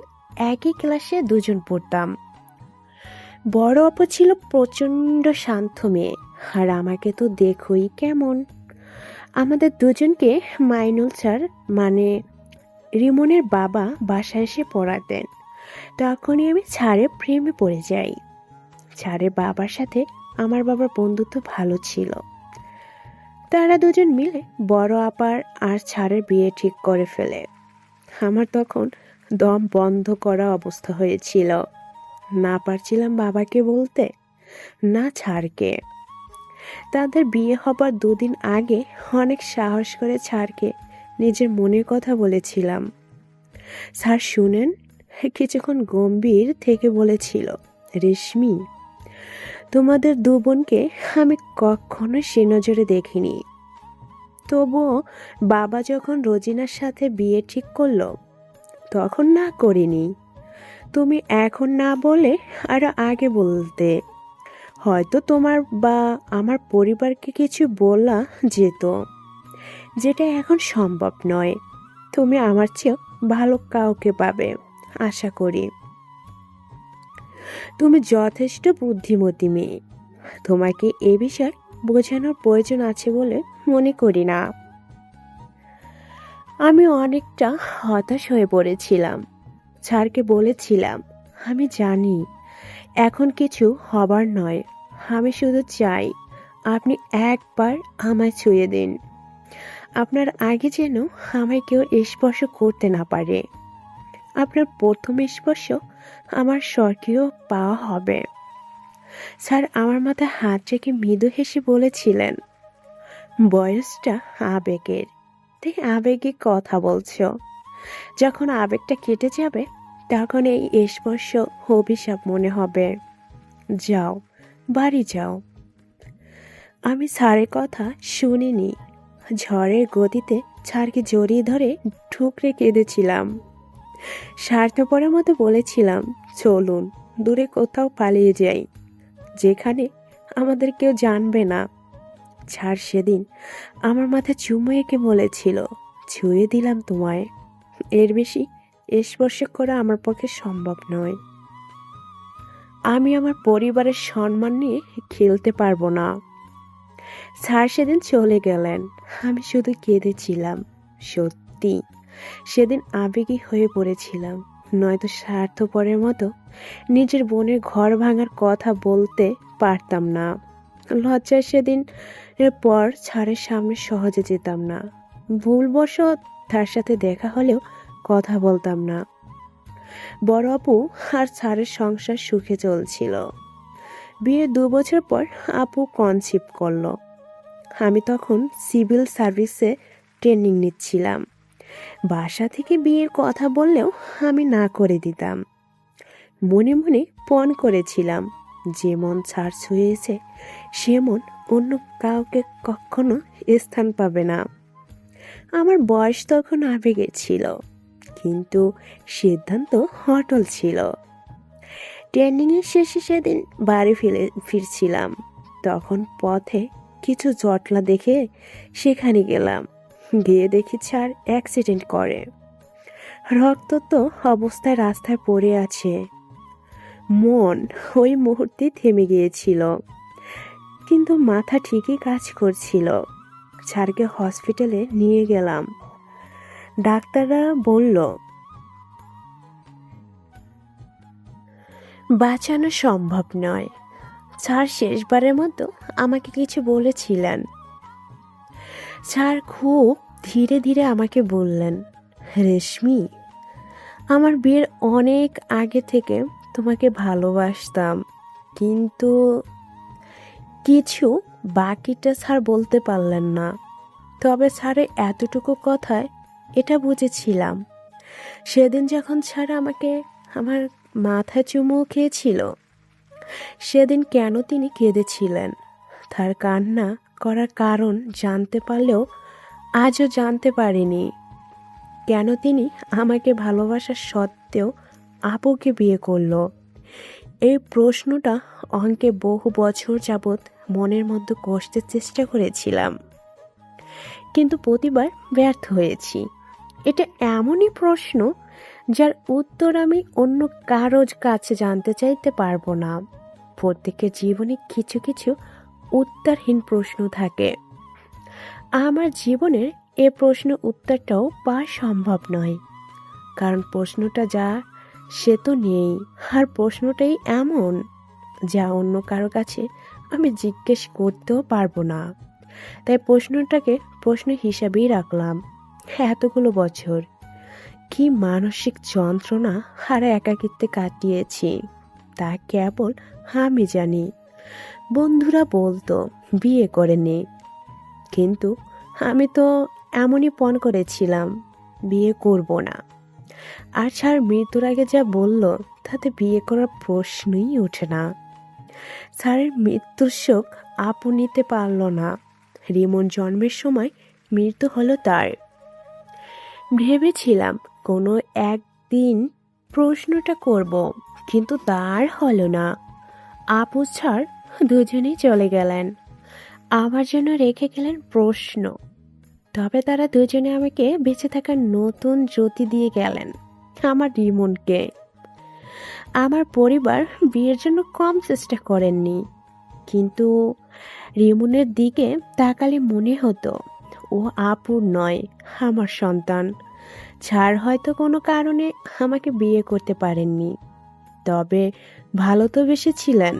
Speaker 3: একই ক্লাসে দুজন পড়তাম। বড় আপু ছিল প্রচণ্ড শান্ত মেয়ে, আর আমাকে তো দেখোই কেমন। আমাদের দুজনকে মাইনুল স্যার মানে রিমনের বাবা বাসায় এসে পড়াতেন। তখনই আমি স্যারের প্রেমে পড়ে যাই। স্যারের বাবার সাথে আমার বাবার বন্ধুত্ব ভালো ছিল। তারা দুজন মিলে বড় আপার আর স্যারের বিয়ে ঠিক করে ফেলে। আমার তখন দম বন্ধ করা অবস্থা হয়েছিল। না পারছিলাম বাবাকে বলতে, না স্যারকে। তাদের বিয়ে হবার 2 দিন আগে অনেক সাহস করে স্যারকে নিজের মনের কথা বলেছিলাম। স্যার শুনেন, কিছুক্ষণ গম্ভীর থেকে বলেছিল, রেশমি, তোমাদের 2 বোনকে আমি কখনো সে নজরে দেখিনি। তবুও বাবা যখন রোজিনার সাথে বিয়ে ঠিক করলো তখন না করিনি। তুমি এখন না বলে আরো আগে বলতে, হয়তো তোমার বা আমার পরিবারকে কিছু বলা যেত, যেটা এখন সম্ভব নয়। তুমি আমার চেয়েও ভালো কাউকে পাবে আশা করি। তুমি যথেষ্ট বুদ্ধিমতী মেয়ে, তোমাকে এ বিষয়ে বোঝানোর প্রয়োজন আছে বলে মনে করি না। আমি অনেকটা হতাশ হয়ে পড়েছিলাম। স্যারকে বলেছিলাম, আমি জানি এখন কিছু হবার নয়, আমি শুধু চাই আপনি একবার আমায় ছুঁয়ে দিন। আপনার আগে যেন আমায় কেউ স্পর্শ করতে না পারে। আপনার প্রথম স্পর্শ আমার স্বর্গীয় পাওয়া হবে। স্যার আমার মাথায় হাত রেখে মৃদু হেসে বলেছিলেন, বয়সটা আবেগের, তাই আবেগে কথা বলছো। যখন আবেগটা কেটে যাবে তখন এই স্পর্শ অভিশাপ মনে হবে। যাও, বাড়ি যাও। আমি স্যারের কথা শুনিনি। ঝড়ের গতিতে স্যারকে জড়িয়ে ধরে ঠুকরে কেঁদেছিলাম। স্বার্থপরের মতো বলেছিলাম, চলুন দূরে কোথাও পালিয়ে যাই, যেখানে আমাদের কেউ জানবে না। স্যার সেদিন আমার মাথায় চুমু এঁকে বলেছিল, ছুঁয়ে দিলাম তোমায়, এর বেশি স্পর্শ করা আমার পক্ষে সম্ভব নয়। আমি আমার পরিবারের সম্মান নিয়ে খেলতে পারবো না। স্যার সেদিন চলে গেলেন, আমি শুধু কেঁদেছিলাম। সত্যি সেদিন আবেগী হয়ে পড়েছিলাম, নয়তো স্বার্থপরের মতো নিজের বোনের ঘর ভাঙার কথা বলতে পারতাম না। লজ্জায় সেদিন এর পর স্যারের সামনে সহজে যেতাম না। ভুলবশত তার সাথে দেখা হলেও কথা বলতাম না। বড় আপু আর স্যারের সংসার সুখে চলছিল। বিয়ের 2 বছর পর আপু কনসিভ করলো। আমি তখন সিভিল সার্ভিসে ট্রেনিং নিচ্ছিলাম। বাসা থেকে বিয়ের কথা বললেও আমি না করে দিতাম। মনে মনে পণ করেছিলাম, যেমন স্যার ছুঁয়েছে সে মন অন্য কাউকে কখনো স্থান পাবে না। আমার বয়স তখন আবেগে ছিল, কিন্তু সিদ্ধান্ত অটল ছিল। ট্রেনিংয়ের শেষে সেদিন বাড়ি ফিরছিলাম। তখন পথে কিছু জটলা দেখে সেখানে গেলাম। গিয়ে দেখি ছাড় অ্যাক্সিডেন্ট করে, রক্তাক্ত অবস্থায় রাস্তায় পড়ে আছে। মন ওই মুহূর্তে থেমে গিয়েছিল, কিন্তু মাথা ঠিকই কাজ করছিল। ছাড়কে হসপিটালে নিয়ে গেলাম। ডাক্তাররা বলল বাঁচানো সম্ভব নয়। স্যার শেষবারের মতো আমাকে কিছু বলেছিলেন। স্যার খুব ধীরে ধীরে আমাকে বললেন, রেশমি, আমার বিয়ের অনেক আগে থেকে তোমাকে ভালোবাসতাম, কিন্তু কিছু বাকিটা স্যার বলতে পারলেন না। তবে স্যারের এতটুকু কথায় এটা বুঝেছিলাম। সেদিন যখন স্যার আমাকে আমার মাথায় চুমু খেয়েছিল, সেদিন কেন তিনি কেঁদেছিলেন, তার কান্না করার কারণ জানতে পারলেও আজও জানতে পারিনি। কেন তিনি আমাকে ভালোবাসার সত্ত্বেও আপুকে বিয়ে করলো, এই প্রশ্নটা অঙ্কে বহু বছর যাবৎ মনের মধ্যে কষতে চেষ্টা করেছিলাম, কিন্তু প্রতিবার ব্যর্থ হয়েছি। এটা এমনই প্রশ্ন যার উত্তর আমি অন্য কারোর কাছে জানতে চাইতে পারবো না। প্রত্যেকের জীবনে কিছু কিছু উত্তরহীন প্রশ্ন থাকে। আমার জীবনের এ প্রশ্ন উত্তরটাও পাওয়া সম্ভব নয়, কারণ প্রশ্নটা যা সে তো নেই, আর প্রশ্নটাই এমন যা অন্য কারো কাছে আমি জিজ্ঞেস করতেও পারবো না। তাই প্রশ্নটাকে প্রশ্ন হিসাবেই রাখলাম। এতগুলো বছর কি মানসিক যন্ত্রণা আর একাকিত্বে কাটিয়েছি তা কেবল আমি জানি। বন্ধুরা বলতো বিয়ে করে নে, কিন্তু আমি তো এমনই পণ করেছিলাম বিয়ে করব না। আর স্যার মৃত্যুর আগে যা বলল তাতে বিয়ে করার প্রশ্নই ওঠে না। স্যারের মৃত্যুর শোক আপু নিতে পারল না। রিমন জন্মের সময় মৃত্যু হলো তার। ভেবেছিলাম কোনো একদিন প্রশ্নটা করব, কিন্তু তার হলো না। আপু স্যার দুজনেই চলে গেলেন, আমার জন্য রেখে গেলেন প্রশ্ন। তবে তারা দুজনে আমাকে বেঁচে থাকার নতুন জ্যোতি দিয়ে গেলেন, আমার রিমনকে। আমার পরিবার বিয়ের জন্য কম চেষ্টা করেননি, কিন্তু রিমনের দিকে তাকালে মনে হতো ও আপুর নয়, আমার সন্তান। ছাড় হয়তো কোনো কারণে আমাকে বিয়ে করতে পারেননি, তবে ভালো তো বেসেছিলেন,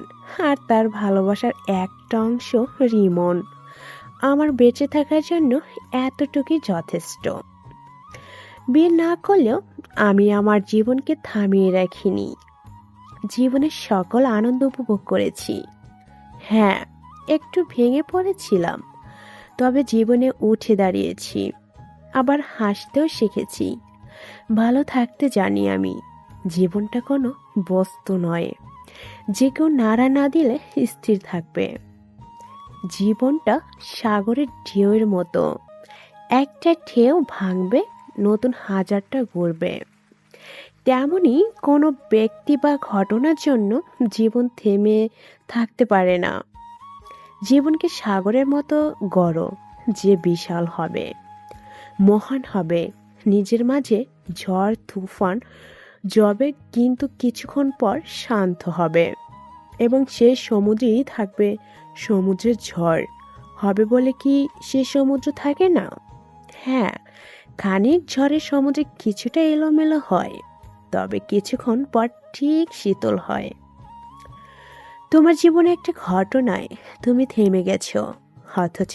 Speaker 3: আর তার ভালোবাসার একটা অংশ রিমন। আমার বেঁচে থাকার জন্য এতটুকুই যথেষ্ট। বিয়ে না করলেও আমি আমার জীবনকে থামিয়ে রাখিনি। জীবনের সকল আনন্দ উপভোগ করেছি। হ্যাঁ, একটু ভেঙে পড়েছিলাম, তবে জীবনে উঠে দাঁড়িয়েছি। আবার হাসতেও শিখেছি। ভালো থাকতে জানি আমি। জীবনটা কোনো বস্তু নয় যে কেউ নাড়া না দিলে স্থির থাকবে। জীবনটা সাগরের ঢেউয়ের মতো, একটা ঢেউ ভাঙবে, নতুন হাজারটা গড়বে। তেমনি কোনো ব্যক্তি বা ঘটনার জন্য জীবন থেমে থাকতে পারে না। জীবনকে সাগরের মতো গড়ো, যে বিশাল হবে, মহান হবে। নিজের মাঝে ঝড় তুফান জবে, কিন্তু কিছুক্ষণ পর শান্ত হবে, এবং সেই সমুদ্রেই থাকবে সমুদ্রের ঝড়। হবে বলে কি সে সমুদ্র থাকে না? হ্যাঁ, খানিক ঝড়ের সমুদ্রে কিছুটা এলোমেলো হয়, তবে কিছুক্ষণ পর ঠিক শীতল হয়। তোমার জীবনে একটা ঘটনায় তুমি থেমে গেছো, অথচ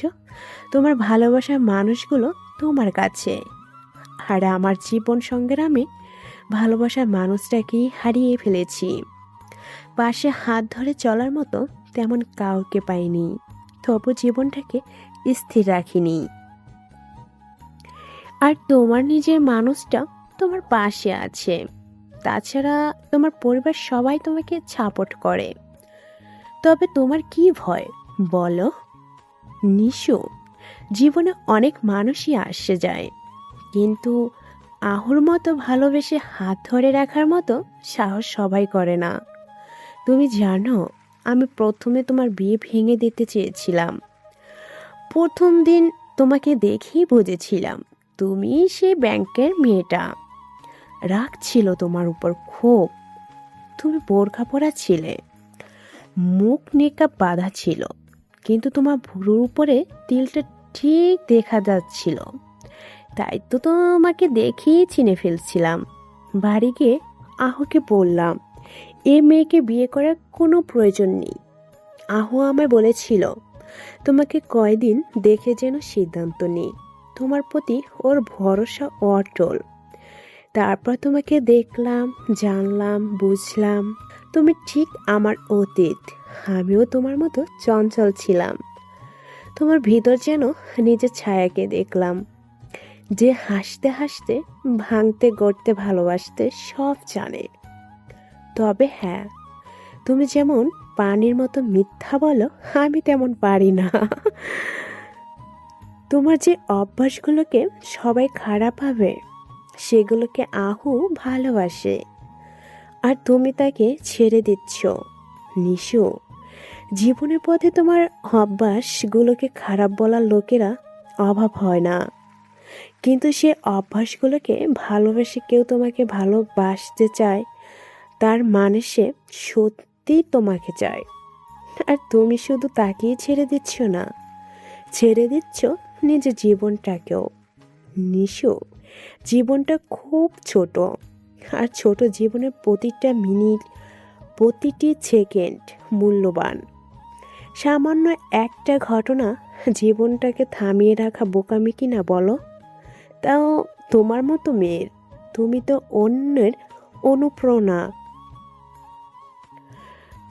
Speaker 3: তোমার ভালোবাসার মানুষগুলো তোমার কাছে। আর আমার জীবন সংগ্রামে ভালোবাসার মানুষটাকেই হারিয়ে ফেলেছি। পাশে হাত ধরে চলার মতো তেমন কাউকে পাইনি, তবু জীবনটাকে স্থির রাখিনি। আর তোমার নিজের মানুষটা তোমার পাশে আছে। তাছাড়া তোমার পরিবার সবাই তোমাকে সাপোর্ট করে। তবে তোমার কি ভয় বলো? নিশু, জীবনে অনেক মানুষই আসে যায়, কিন্তু আহুর মতো ভালোবেসে হাত ধরে রাখার মতো সাহস সবাই করে না। তুমি জানো আমি প্রথমে তোমার বিয়ে ভেঙে দিতে চেয়েছিলাম। প্রথম দিন তোমাকে দেখেই বুঝেছিলাম তুমি সেই ব্যাংকের মেয়েটা। রাগ ছিল তোমার উপর খুব। তুমি বোরখা পরা ছিলে, মুখ নেকাব বাঁধা ছিল, কিন্তু তোমার ভুরুর উপরে তিলটা ঠিক দেখা যাচ্ছিল। তাই তো তোমাকে দেখেই চিনে ফেলছিলাম। বাড়ি গিয়ে আহুকে বললাম এ মেয়েকে বিয়ে করার কোনো প্রয়োজন নেই। আহু আমায় বলেছিল তোমাকে কয়দিন দেখে যেন সিদ্ধান্ত নেই। তোমার প্রতি ওর ভরসা অটল। তারপর তোমাকে দেখলাম, জানলাম, বুঝলাম তুমি ঠিক আমার অতীত। আমিও তোমার মতো চঞ্চল ছিলাম। তোমার ভিতর যেন নিজের ছায়াকে দেখলাম, যে হাসতে হাসতে, ভাঙতে গড়তে, ভালোবাসতে সব জানে। তবে হ্যাঁ, তুমি যেমন পানির মতো মিথ্যা বলো, আমি তেমন পারি না। তোমার যে অভ্যাসগুলোকে সবাই খারাপ ভাবে, সেগুলোকে আহু ভালোবাসে, আর তুমি তাকে ছেড়ে দিচ্ছ। নিশু, জীবনের পথে তোমার অভ্যাসগুলোকে খারাপ বলার লোকেরা অভাব হয় না, কিন্তু সে অভ্যাসগুলোকে ভালোবেসে কেউ তোমাকে ভালোবাসতে চায়, তার মানে সে সত্যি তোমাকে চায়। আর তুমি শুধু তাকেই ছেড়ে দিচ্ছ না, ছেড়ে দিচ্ছ নিজের জীবনটাকেও। নিশু, জীবনটা খুব ছোট, আর ছোট জীবনের প্রতিটা মিনিট, প্রতিটি সেকেন্ড মূল্যবান। সামান্য একটা ঘটনা জীবনটাকে থামিয়ে রাখা বোকামি কিনা বলো? তাও তোমার মতো মেয়ের। তুমি তো অন্যের অনুপ্রেরণা।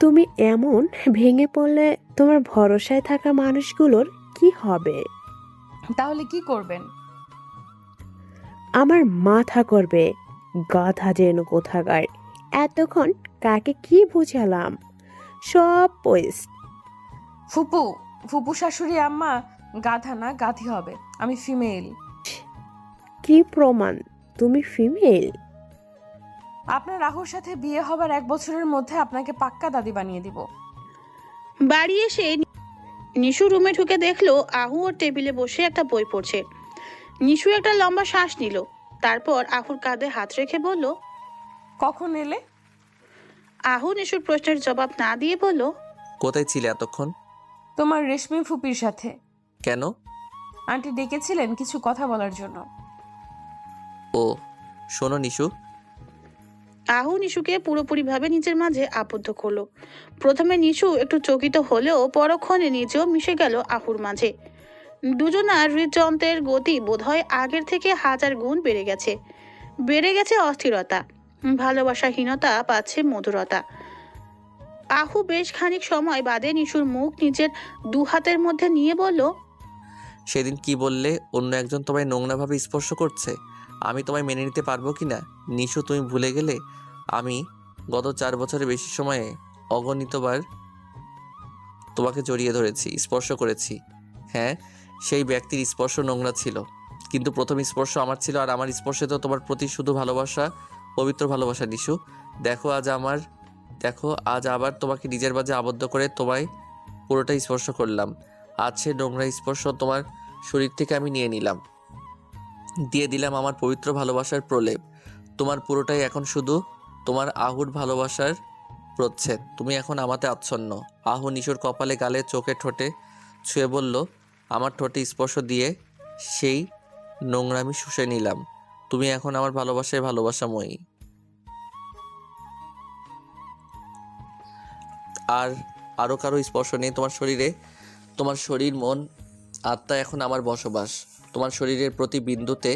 Speaker 3: তুমি এমন ভেঙে পড়লে তোমার ভরসায় থাকা মানুষগুলোর কি হবে?
Speaker 1: তাহলে কি করবেন?
Speaker 3: আমার মাথা করবে, গাধা যেন কোথাকার। এতক্ষণ কাকে কি বুঝালাম? সব ওয়েস্ট।
Speaker 1: ফুপু, ফুপু শাশুড়ি আম্মা গাধা না, গাধি হবে। আমি ফিমেল।
Speaker 3: কি প্রমাণ তুমি ফিমেল?
Speaker 1: আপনার রাহুর সাথে বিয়ে হবার 1 বছরের মধ্যে আপনাকে পাক্কা দাদি বানিয়ে দিব।
Speaker 2: বাড়ি এসে নিশু রুমে ঢুকে দেখলো আহু ওর টেবিলে বসে একটা বই পড়ছে। নিশু একটা লম্বা শ্বাস নিল, তারপর আহুর কাঁধে হাত রেখে বলল,
Speaker 1: কখন এলে?
Speaker 2: আহু নিশুর প্রশ্নের জবাব না দিয়ে বলল,
Speaker 5: কোথায় ছিলে এতক্ষণ?
Speaker 1: তোমার রেশমি ফুপির সাথে।
Speaker 5: কেন?
Speaker 1: আন্টি ডেকেছিলেন কিছু কথা বলার জন্য।
Speaker 5: ও, শোনো নিশু।
Speaker 2: আহু নিশুকে পুরোপুরিভাবে নিজের মাঝে আবদ্ধ করলো। প্রথমে নিশু একটু চকিত হলেও পরক্ষণে নিজেও মিশে গেল আহুর মাঝে। দুজনার হৃদযন্ত্রের গতি বোধহয় আগের থেকে 1000 গুণ বেড়ে গেছে। বেড়ে গেছে অস্থিরতা, ভালোবাসাহীনতা পাচ্ছে মধুরতা। আহু বেশ খানিক সময় বাদে নিশুর মুখ নিজের 2 হাতের মধ্যে নিয়ে বলল,
Speaker 5: সেদিন কি বললে অন্য একজন তোমায় নোংরাভাবে স্পর্শ করছে? আমি তোমায় মেনে নিতে পারবো কি না? নিশু, তুমি ভুলে গেলে আমি গত 4 বছরের বেশি সময়ে অগণিতবার তোমাকে জড়িয়ে ধরেছি, স্পর্শ করেছি। হ্যাঁ, সেই ব্যক্তির স্পর্শ নোংরা ছিল, কিন্তু প্রথম স্পর্শ আমার ছিল, আর আমার স্পর্শে তো তোমার প্রতি শুধু ভালোবাসা, পবিত্র ভালোবাসা। নিশু, দেখো আজ আবার তোমাকে নিজের মাঝে আবদ্ধ করে তোমায় পুরোটাই স্পর্শ করলাম। আজ সে নোংরা স্পর্শ তোমার শরীর থেকে আমি নিয়ে নিলাম, দিয়ে দিলাম আমার পবিত্র ভালোবাসার প্রলেপ। তোমার পুরোটাই এখন শুধু তোমার আহুর ভালোবাসার প্রচ্ছদ। তুমি এখন আমাতে আচ্ছন্ন। আহু নিশুর কপালে, গালে, চোখে, ঠোঁটে ছুঁয়ে বলল, আমার ঠোঁটে স্পর্শ দিয়ে সেই নোংরামি শুষে নিলাম। তুমি এখন আমার ভালোবাসায় ভালোবাসাময়ী। আর আরও কারো স্পর্শ নেই তোমার শরীরে। তোমার শরীর, মন, আত্মা এখন আমার বসবাস। তোমার শরীরের প্রতি বিন্দুতে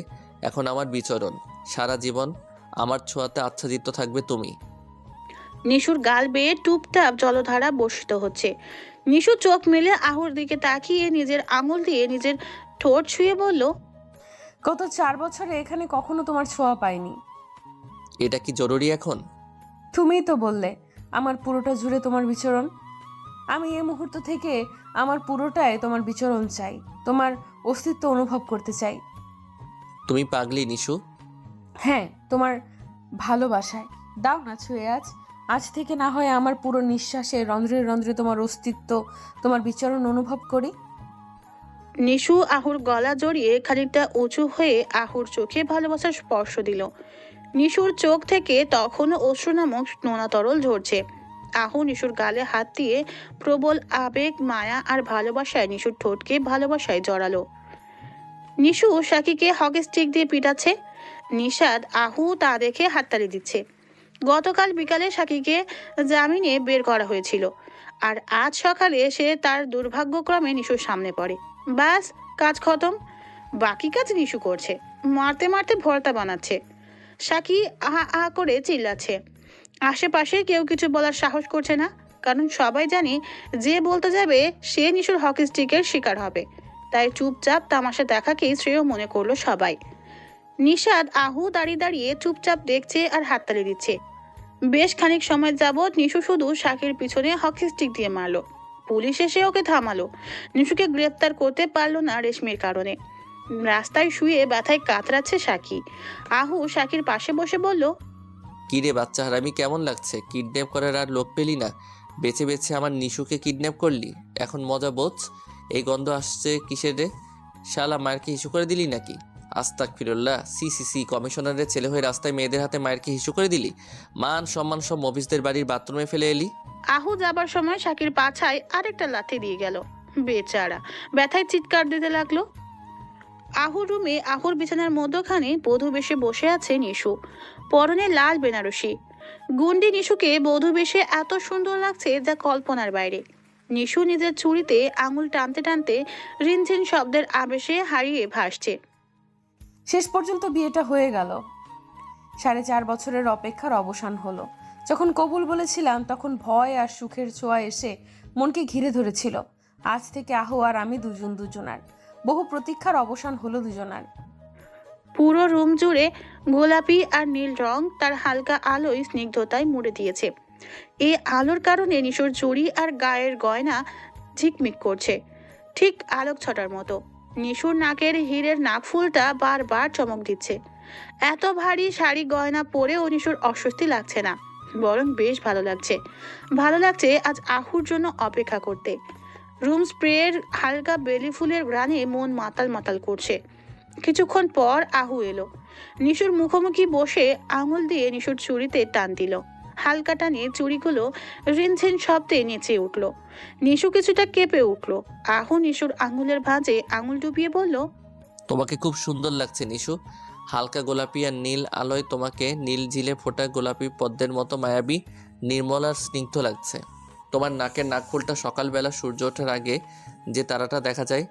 Speaker 5: এখন আমার বিচরণ। সারা জীবন আমার ছোঁয়াতে আচ্ছাদিত থাকবে তুমি।
Speaker 2: নিশুর গাল বেয়ে টুপটাপ জলধারা বর্ষিত হচ্ছে। নিশু চোখ মেলে আহুর দিকে তাকিয়ে নিজের আঙুল দিয়ে নিজের ঠোঁট ছুঁয়ে বলল,
Speaker 1: গত 4 বছরে এখানে কখনো তোমার ছোঁয়া পাইনি।
Speaker 5: এটা কি জরুরি এখন?
Speaker 1: তুমিই তো বললে আমার পুরোটা জুড়ে তোমার বিচরণ। আমি এই মুহূর্ত থেকে আমার পুরোটায় তোমার বিচরণ চাই, তোমার অস্তিত্ব অনুভব করতে চাই।
Speaker 5: তুমি পাগলি নিশু।
Speaker 1: হ্যাঁ, তোমার ভালোবাসায়। দাও না ছুঁয়ে আজ।
Speaker 11: আজ থেকে না হয় আমার পুরো নিঃশ্বাসে রন্ধ্রে রন্ধ্রে তোমার অস্তিত্ব, তোমার বিচরণ অনুভব করি।
Speaker 2: নিশু আহুর গলা জড়িয়ে খানিকটা উঁচু হয়ে আহুর চোখে ভালোবাসার স্পর্শ দিল। নিশুর চোখ থেকে তখনও অশ্রু নামক নোনা তরল ঝরছে। আহু নিশুর গালে হাত দিয়ে প্রবল আবেগ, মায়া আর ভালোবাসায় নিশুর ঠোঁটকে ভালোবাসায় জড়ালো। নিশু সাকিকে হকি স্টিক দিয়ে পিটাচ্ছে। নিশাদ আহু তা দেখে হাততালি দিচ্ছে। গতকাল বিকালে সাকিকে জামিনে বের করা হয়েছিল, আর আজ সকালে সে তার দুর্ভাগ্যক্রমে নিশুর সামনে পড়ে। ব্যাস, কাজ খতম। বাকি কাজ নিশু করছে, মারতে মারতে ভর্তা বানাচ্ছে। সাকি আহা আহা করে চিল্লাচ্ছে। আশেপাশে কেউ কিছু বলার সাহস করছে না, কারণ সবাই জানে যে বলতে যাবে সে নিশুর হকি স্টিকের শিকার হবে। তাই চুপচাপ তামাশা দেখাকেই শ্রেয় মনে করলো সবাই। নিশাদ আহু দাঁড়িয়ে দাঁড়িয়ে চুপচাপ দেখছে আর হাততালি দিচ্ছে। বেশ খানিক সময় যাবৎ নিশু শুধু শাকের পিছনে হকি স্টিক দিয়ে মারলো। পুলিশ এসে ওকে থামালো। নিশুকে গ্রেপ্তার করতে পারলো না রেশমির কারণে। রাস্তায় শুয়ে ব্যথায় কাতরাচ্ছে সাকি। আহু সাকির পাশে বসে বলল,
Speaker 5: কি রে বাচ্চা হারামি, কেমন লাগছে? কিডন্যাপ করার আর লোক পেলি না, বেছে বেছে আমার নিশুকে কিডন্যাপ করলি। এখন মজা বোঝ। এই গন্ধ আসছে কিসের রে? শালা মায়েরকে হিসু করে দিলি নাকি? আস্তাগফিরুল্লাহ, সি সি সি, কমিশনারের ছেলে হয়ে রাস্তায় মেয়েদের হাতে মায়েরকে হিসু করে দিলি? মান সম্মান সব মফিসদের বাড়ির বাথরুমে ফেলে এলি।
Speaker 2: আহু যাবার সময় সাকির পাছায় আরেকটা লাথি দিয়ে গেল। বেচারা ব্যথায় চিৎকার দিতে লাগলো। আহুর রুমে আহুর বিছানার মধ্যখানে বধূ বেশে বসে আছে নিশু, পরনে লাল বেনারসি। গুন্ডি নিশুকে বধূ বেশে এত সুন্দর লাগছে যা কল্পনার বাইরে। নিশু নিজের চুড়িতে আঙুল টানতে টানতে রিনঝিন শব্দের আবেশে হারিয়ে ভাসছে।
Speaker 11: শেষ পর্যন্ত বিয়েটা হয়ে গেল। 4.5 বছরের অপেক্ষার অবসান হলো। যখন কবুল বলেছিলাম তখন ভয় আর সুখের ছোঁয়া এসে মনকে ঘিরে ধরেছিল। আজ থেকে আহু আর আমি দুজনার। বহু প্রতীক্ষার অবসান হলো দুজনার।
Speaker 2: পুরো রুম জুড়ে গোলাপি আর নীল রং তার হালকা আলোয় স্নিগ্ধতায় মুড়ে দিয়েছে। এই আলোর কারণে নিশুর চুড়ি আর গায়ের গয়না ঝিকমিক করছে, ঠিক আলোক ছটার মতো। নিশুর নাকের হীরের নাকফুলটা বারবার চমক দিচ্ছে। এত ভারী শাড়ি গয়না পরেও নিশুর অস্বস্তি লাগছে না, বরং বেশ ভালো লাগছে। ভালো লাগছে আজ আহুর জন্য অপেক্ষা করতে। রুম স্প্রের হালকা বেলি ফুলের ঘ্রাণে মন মাতাল মাতাল করছে। কিছুক্ষণ পর আহু এলো। নিশুর মুখোমুখি বসে আঙুল দিয়ে নিশুর চুড়িতে টান দিল। হালকা টানে চুড়িগুলো রিনঝিন শব্দে নেচে উঠল। নিশু কিছুটা কেঁপে উঠল। আহু নিশুর আঙুলের ভাঁজে আঙুল ডুবিয়ে বলল,
Speaker 5: তোমাকে খুব সুন্দর লাগছে নিশু। হালকা গোলাপি আর নীল আলোয় তোমাকে নীল ঝিলে ফোটা গোলাপি পদ্মের মতো মায়াবী, নির্মল আর স্নিগ্ধ লাগছে। তোমার নাকের নাকফুলটা সকালবেলা সূর্য ওঠার আগে যে তারাটা দেখা যায়,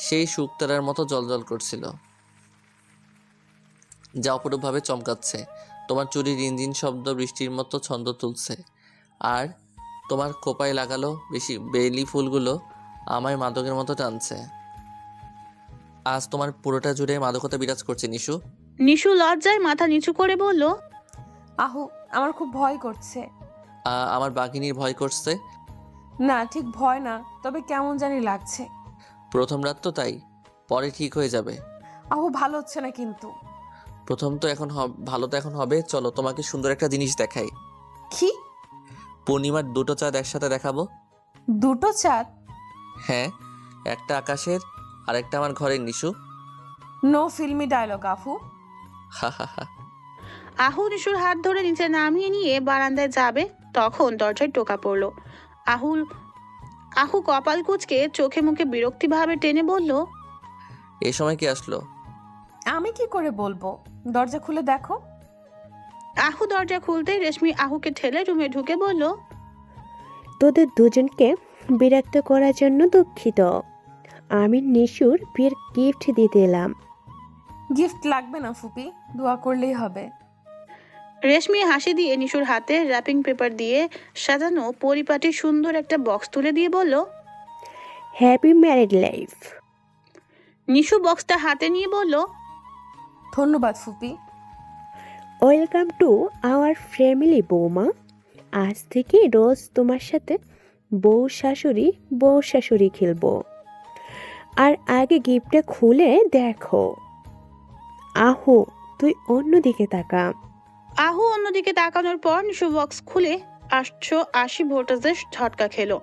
Speaker 5: সেই শুকতারার মতো জ্বলজ্বল করছিল, যা অপরূপভাবে চমকাচ্ছে। তোমার চুরি রিনঝিন শব্দ বৃষ্টির মতো ছন্দ তুলছে, আর তোমার খোপায় লাগালো বেশি বেলি ফুলগুলো আমায় মাদকের মতো টানছে। আজ তোমার পুরোটা জুড়ে মাদকতা বিরাজ করছে নিশু।
Speaker 2: নিশু লজ্জায় মাথা নিচু করে বলল,
Speaker 11: আহু, আমার খুব ভয় করছে।
Speaker 5: আমার বাঘিনীর ভয় করছে?
Speaker 11: না, ঠিক ভয় না, তবে কেমন জানি লাগছে।
Speaker 5: প্রথম রাত তো, তাই পরে ঠিক হয়ে যাবে।
Speaker 11: আহু, ভালো হচ্ছে না কিন্তু।
Speaker 5: প্রথম তো এখন ভালো তো এখন হবে। চলো তোমাকে সুন্দর একটা জিনিস দেখাই।
Speaker 11: কি?
Speaker 5: পূর্ণিমার 2টো চাঁদ একসাথে দেখাবো।
Speaker 11: 2টো চাঁদ?
Speaker 5: হ্যাঁ, একটা আকাশের আর একটা আমার ঘরের নিশু।
Speaker 11: নো ফিল্মি ডায়লগ আহু।
Speaker 5: হা হা হা।
Speaker 2: আহু নিশুর হাত ধরে নিচে নামিয়ে নিয়ে বারান্দায় যাবে, তখন দরজায় টোকা পড়ল। আহু কপাল কুঁচকে চোখে মুখে বিরক্তিভাবে টেনে বলল,
Speaker 5: এই সময় কি আসলো?
Speaker 11: আমি কি করে বলবো? দরজা খুলে দেখো।
Speaker 2: আহু দরজা খুলতেই রেশমি আহুকে ঠেলে রুমে ঢুকে বলল,
Speaker 3: তোদের দুজনকে বিরক্ত করার জন্য দুঃখিত। আমি নিশুর বিয়ের গিফট দিতে এলাম।
Speaker 11: গিফট লাগবে না ফুপি, দোয়া করলেই হবে।
Speaker 2: রেশমি হাসি দিয়ে নিশুর হাতে র্যাপিং পেপার দিয়ে সাজানো পরিপাটি সুন্দর একটা বক্স তুলে দিয়ে বলল,
Speaker 3: হ্যাপি ম্যারিড লাইফ।
Speaker 2: নিশু বক্সটা হাতে নিয়ে বলল,
Speaker 11: ধন্যবাদ ফুপি।
Speaker 3: ওয়েলকাম টু আওয়ার ফ্যামিলি বৌমা। আজ থেকে রোজ তোমার সাথে বউ শাশুড়ি খেলবো। আর আগে গিফটটা খুলে দেখো। আহু, তুই অন্যদিকে তাকা।
Speaker 2: আহু অন্যদিকে তাকানোর পর নিশু বক্স খুলে 880 ভোল্টেজের ঝটকা খেলো।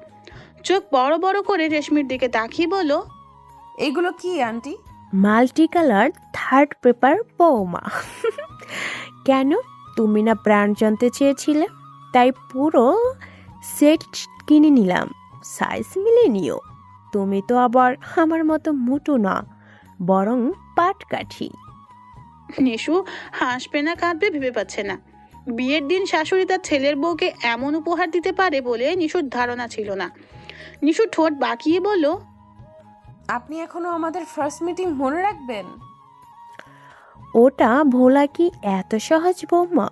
Speaker 2: চোখ বড় বড় করে রেশমির দিকে তাকিয়ে বলল,
Speaker 11: এগুলো কি aunty?
Speaker 3: Multi colour third paper বৌমা। কেন, তুমি না ব্র্যান্ড জানতে চেয়েছিলে? তাই পুরো সেট কিনে নিলাম। সাইজ মিলিয়ে নিও। তুমি তো আবার আমার মতো মোটো না, বরং পাটকাঠি।
Speaker 2: নিশু হাসবে না কাঁদবে ভেবে পাচ্ছে না। বিয়ের দিন শাশুড়ি তার ছেলের বউকে এমন উপহার দিতে পারে বলে নিশুর ধারণা ছিল না। নিশু ঠোঁট বাঁকিয়ে বলল,
Speaker 11: আপনি এখনো আমাদের ফার্স্ট মিটিং মনে রাখবেন?
Speaker 3: ওটা ভোলা কি এত সহজ বৌমা?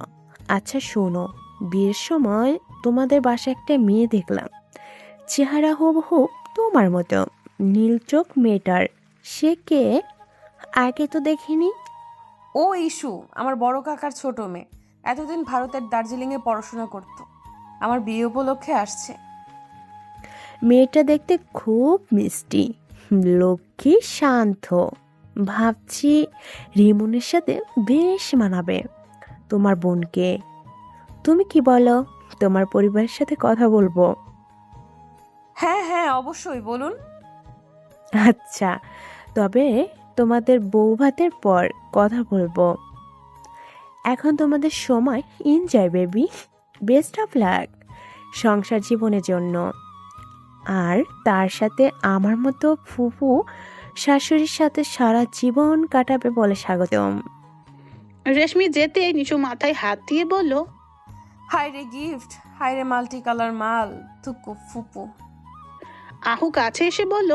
Speaker 3: আচ্ছা শোনো, বিয়ের সময় তোমাদের বাসায় একটা মেয়ে দেখলাম, চেহারা হুবহু তোমার মতো। নীল চোখ মেয়েটার, সে কে? আগে তো দেখিনি।
Speaker 11: ও ইস্যু, আমার বড় কাকার ছোট মেয়ে। এতদিন ভারতের দার্জিলিংয়ে পড়াশোনা করত। আমার বিয়ে উপলক্ষে আসছে।
Speaker 3: মেয়েটা দেখতে খুব মিষ্টি, লক্ষ্মী, শান্ত। ভাবছি রিমনের সাথে বেশ মানাবে। তোমার বোনকে। তুমি কি বলো? তোমার পরিবারের সাথে কথা বলবো।
Speaker 11: হ্যাঁ হ্যাঁ, অবশ্যই বলুন।
Speaker 3: আচ্ছা, তবে তোমাদের বউ ভাতের পর কথা বলবো। এখন তোমাদের সময়, enjoy baby. Best of luck সংসার জীবনের জন্য। আর তার সাথে আমার মতো ফুফু শাশুড়ির সাথে সারা জীবন কাটাবে বলে স্বাগতম।
Speaker 2: রেশমি যেতে নিশু মাথায় হাত দিয়ে বলল,
Speaker 11: হাই রে গিফট, হাই রে মাল্টি কালার মাল, থুকু ফুপু।
Speaker 2: আহু কাছে এসে বলল,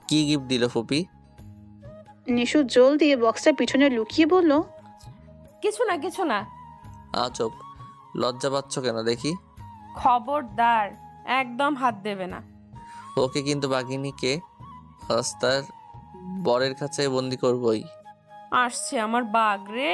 Speaker 5: কি গিফট দিল ফুপি?
Speaker 2: নিশু জল দিয়ে বক্সটা পিছনে লুকিয়ে বলল,
Speaker 11: কিছু না কিছু না।
Speaker 5: আচব, লজ্জা পাচ্ছ কেন দেখি?
Speaker 11: খবরদার, একদম হাত দেবে না।
Speaker 5: ওকে কিন্তু বাঘিনীকে রাস্তার বরের কাছে বন্দি করবই।
Speaker 11: আসছে আমার বাঘ রে।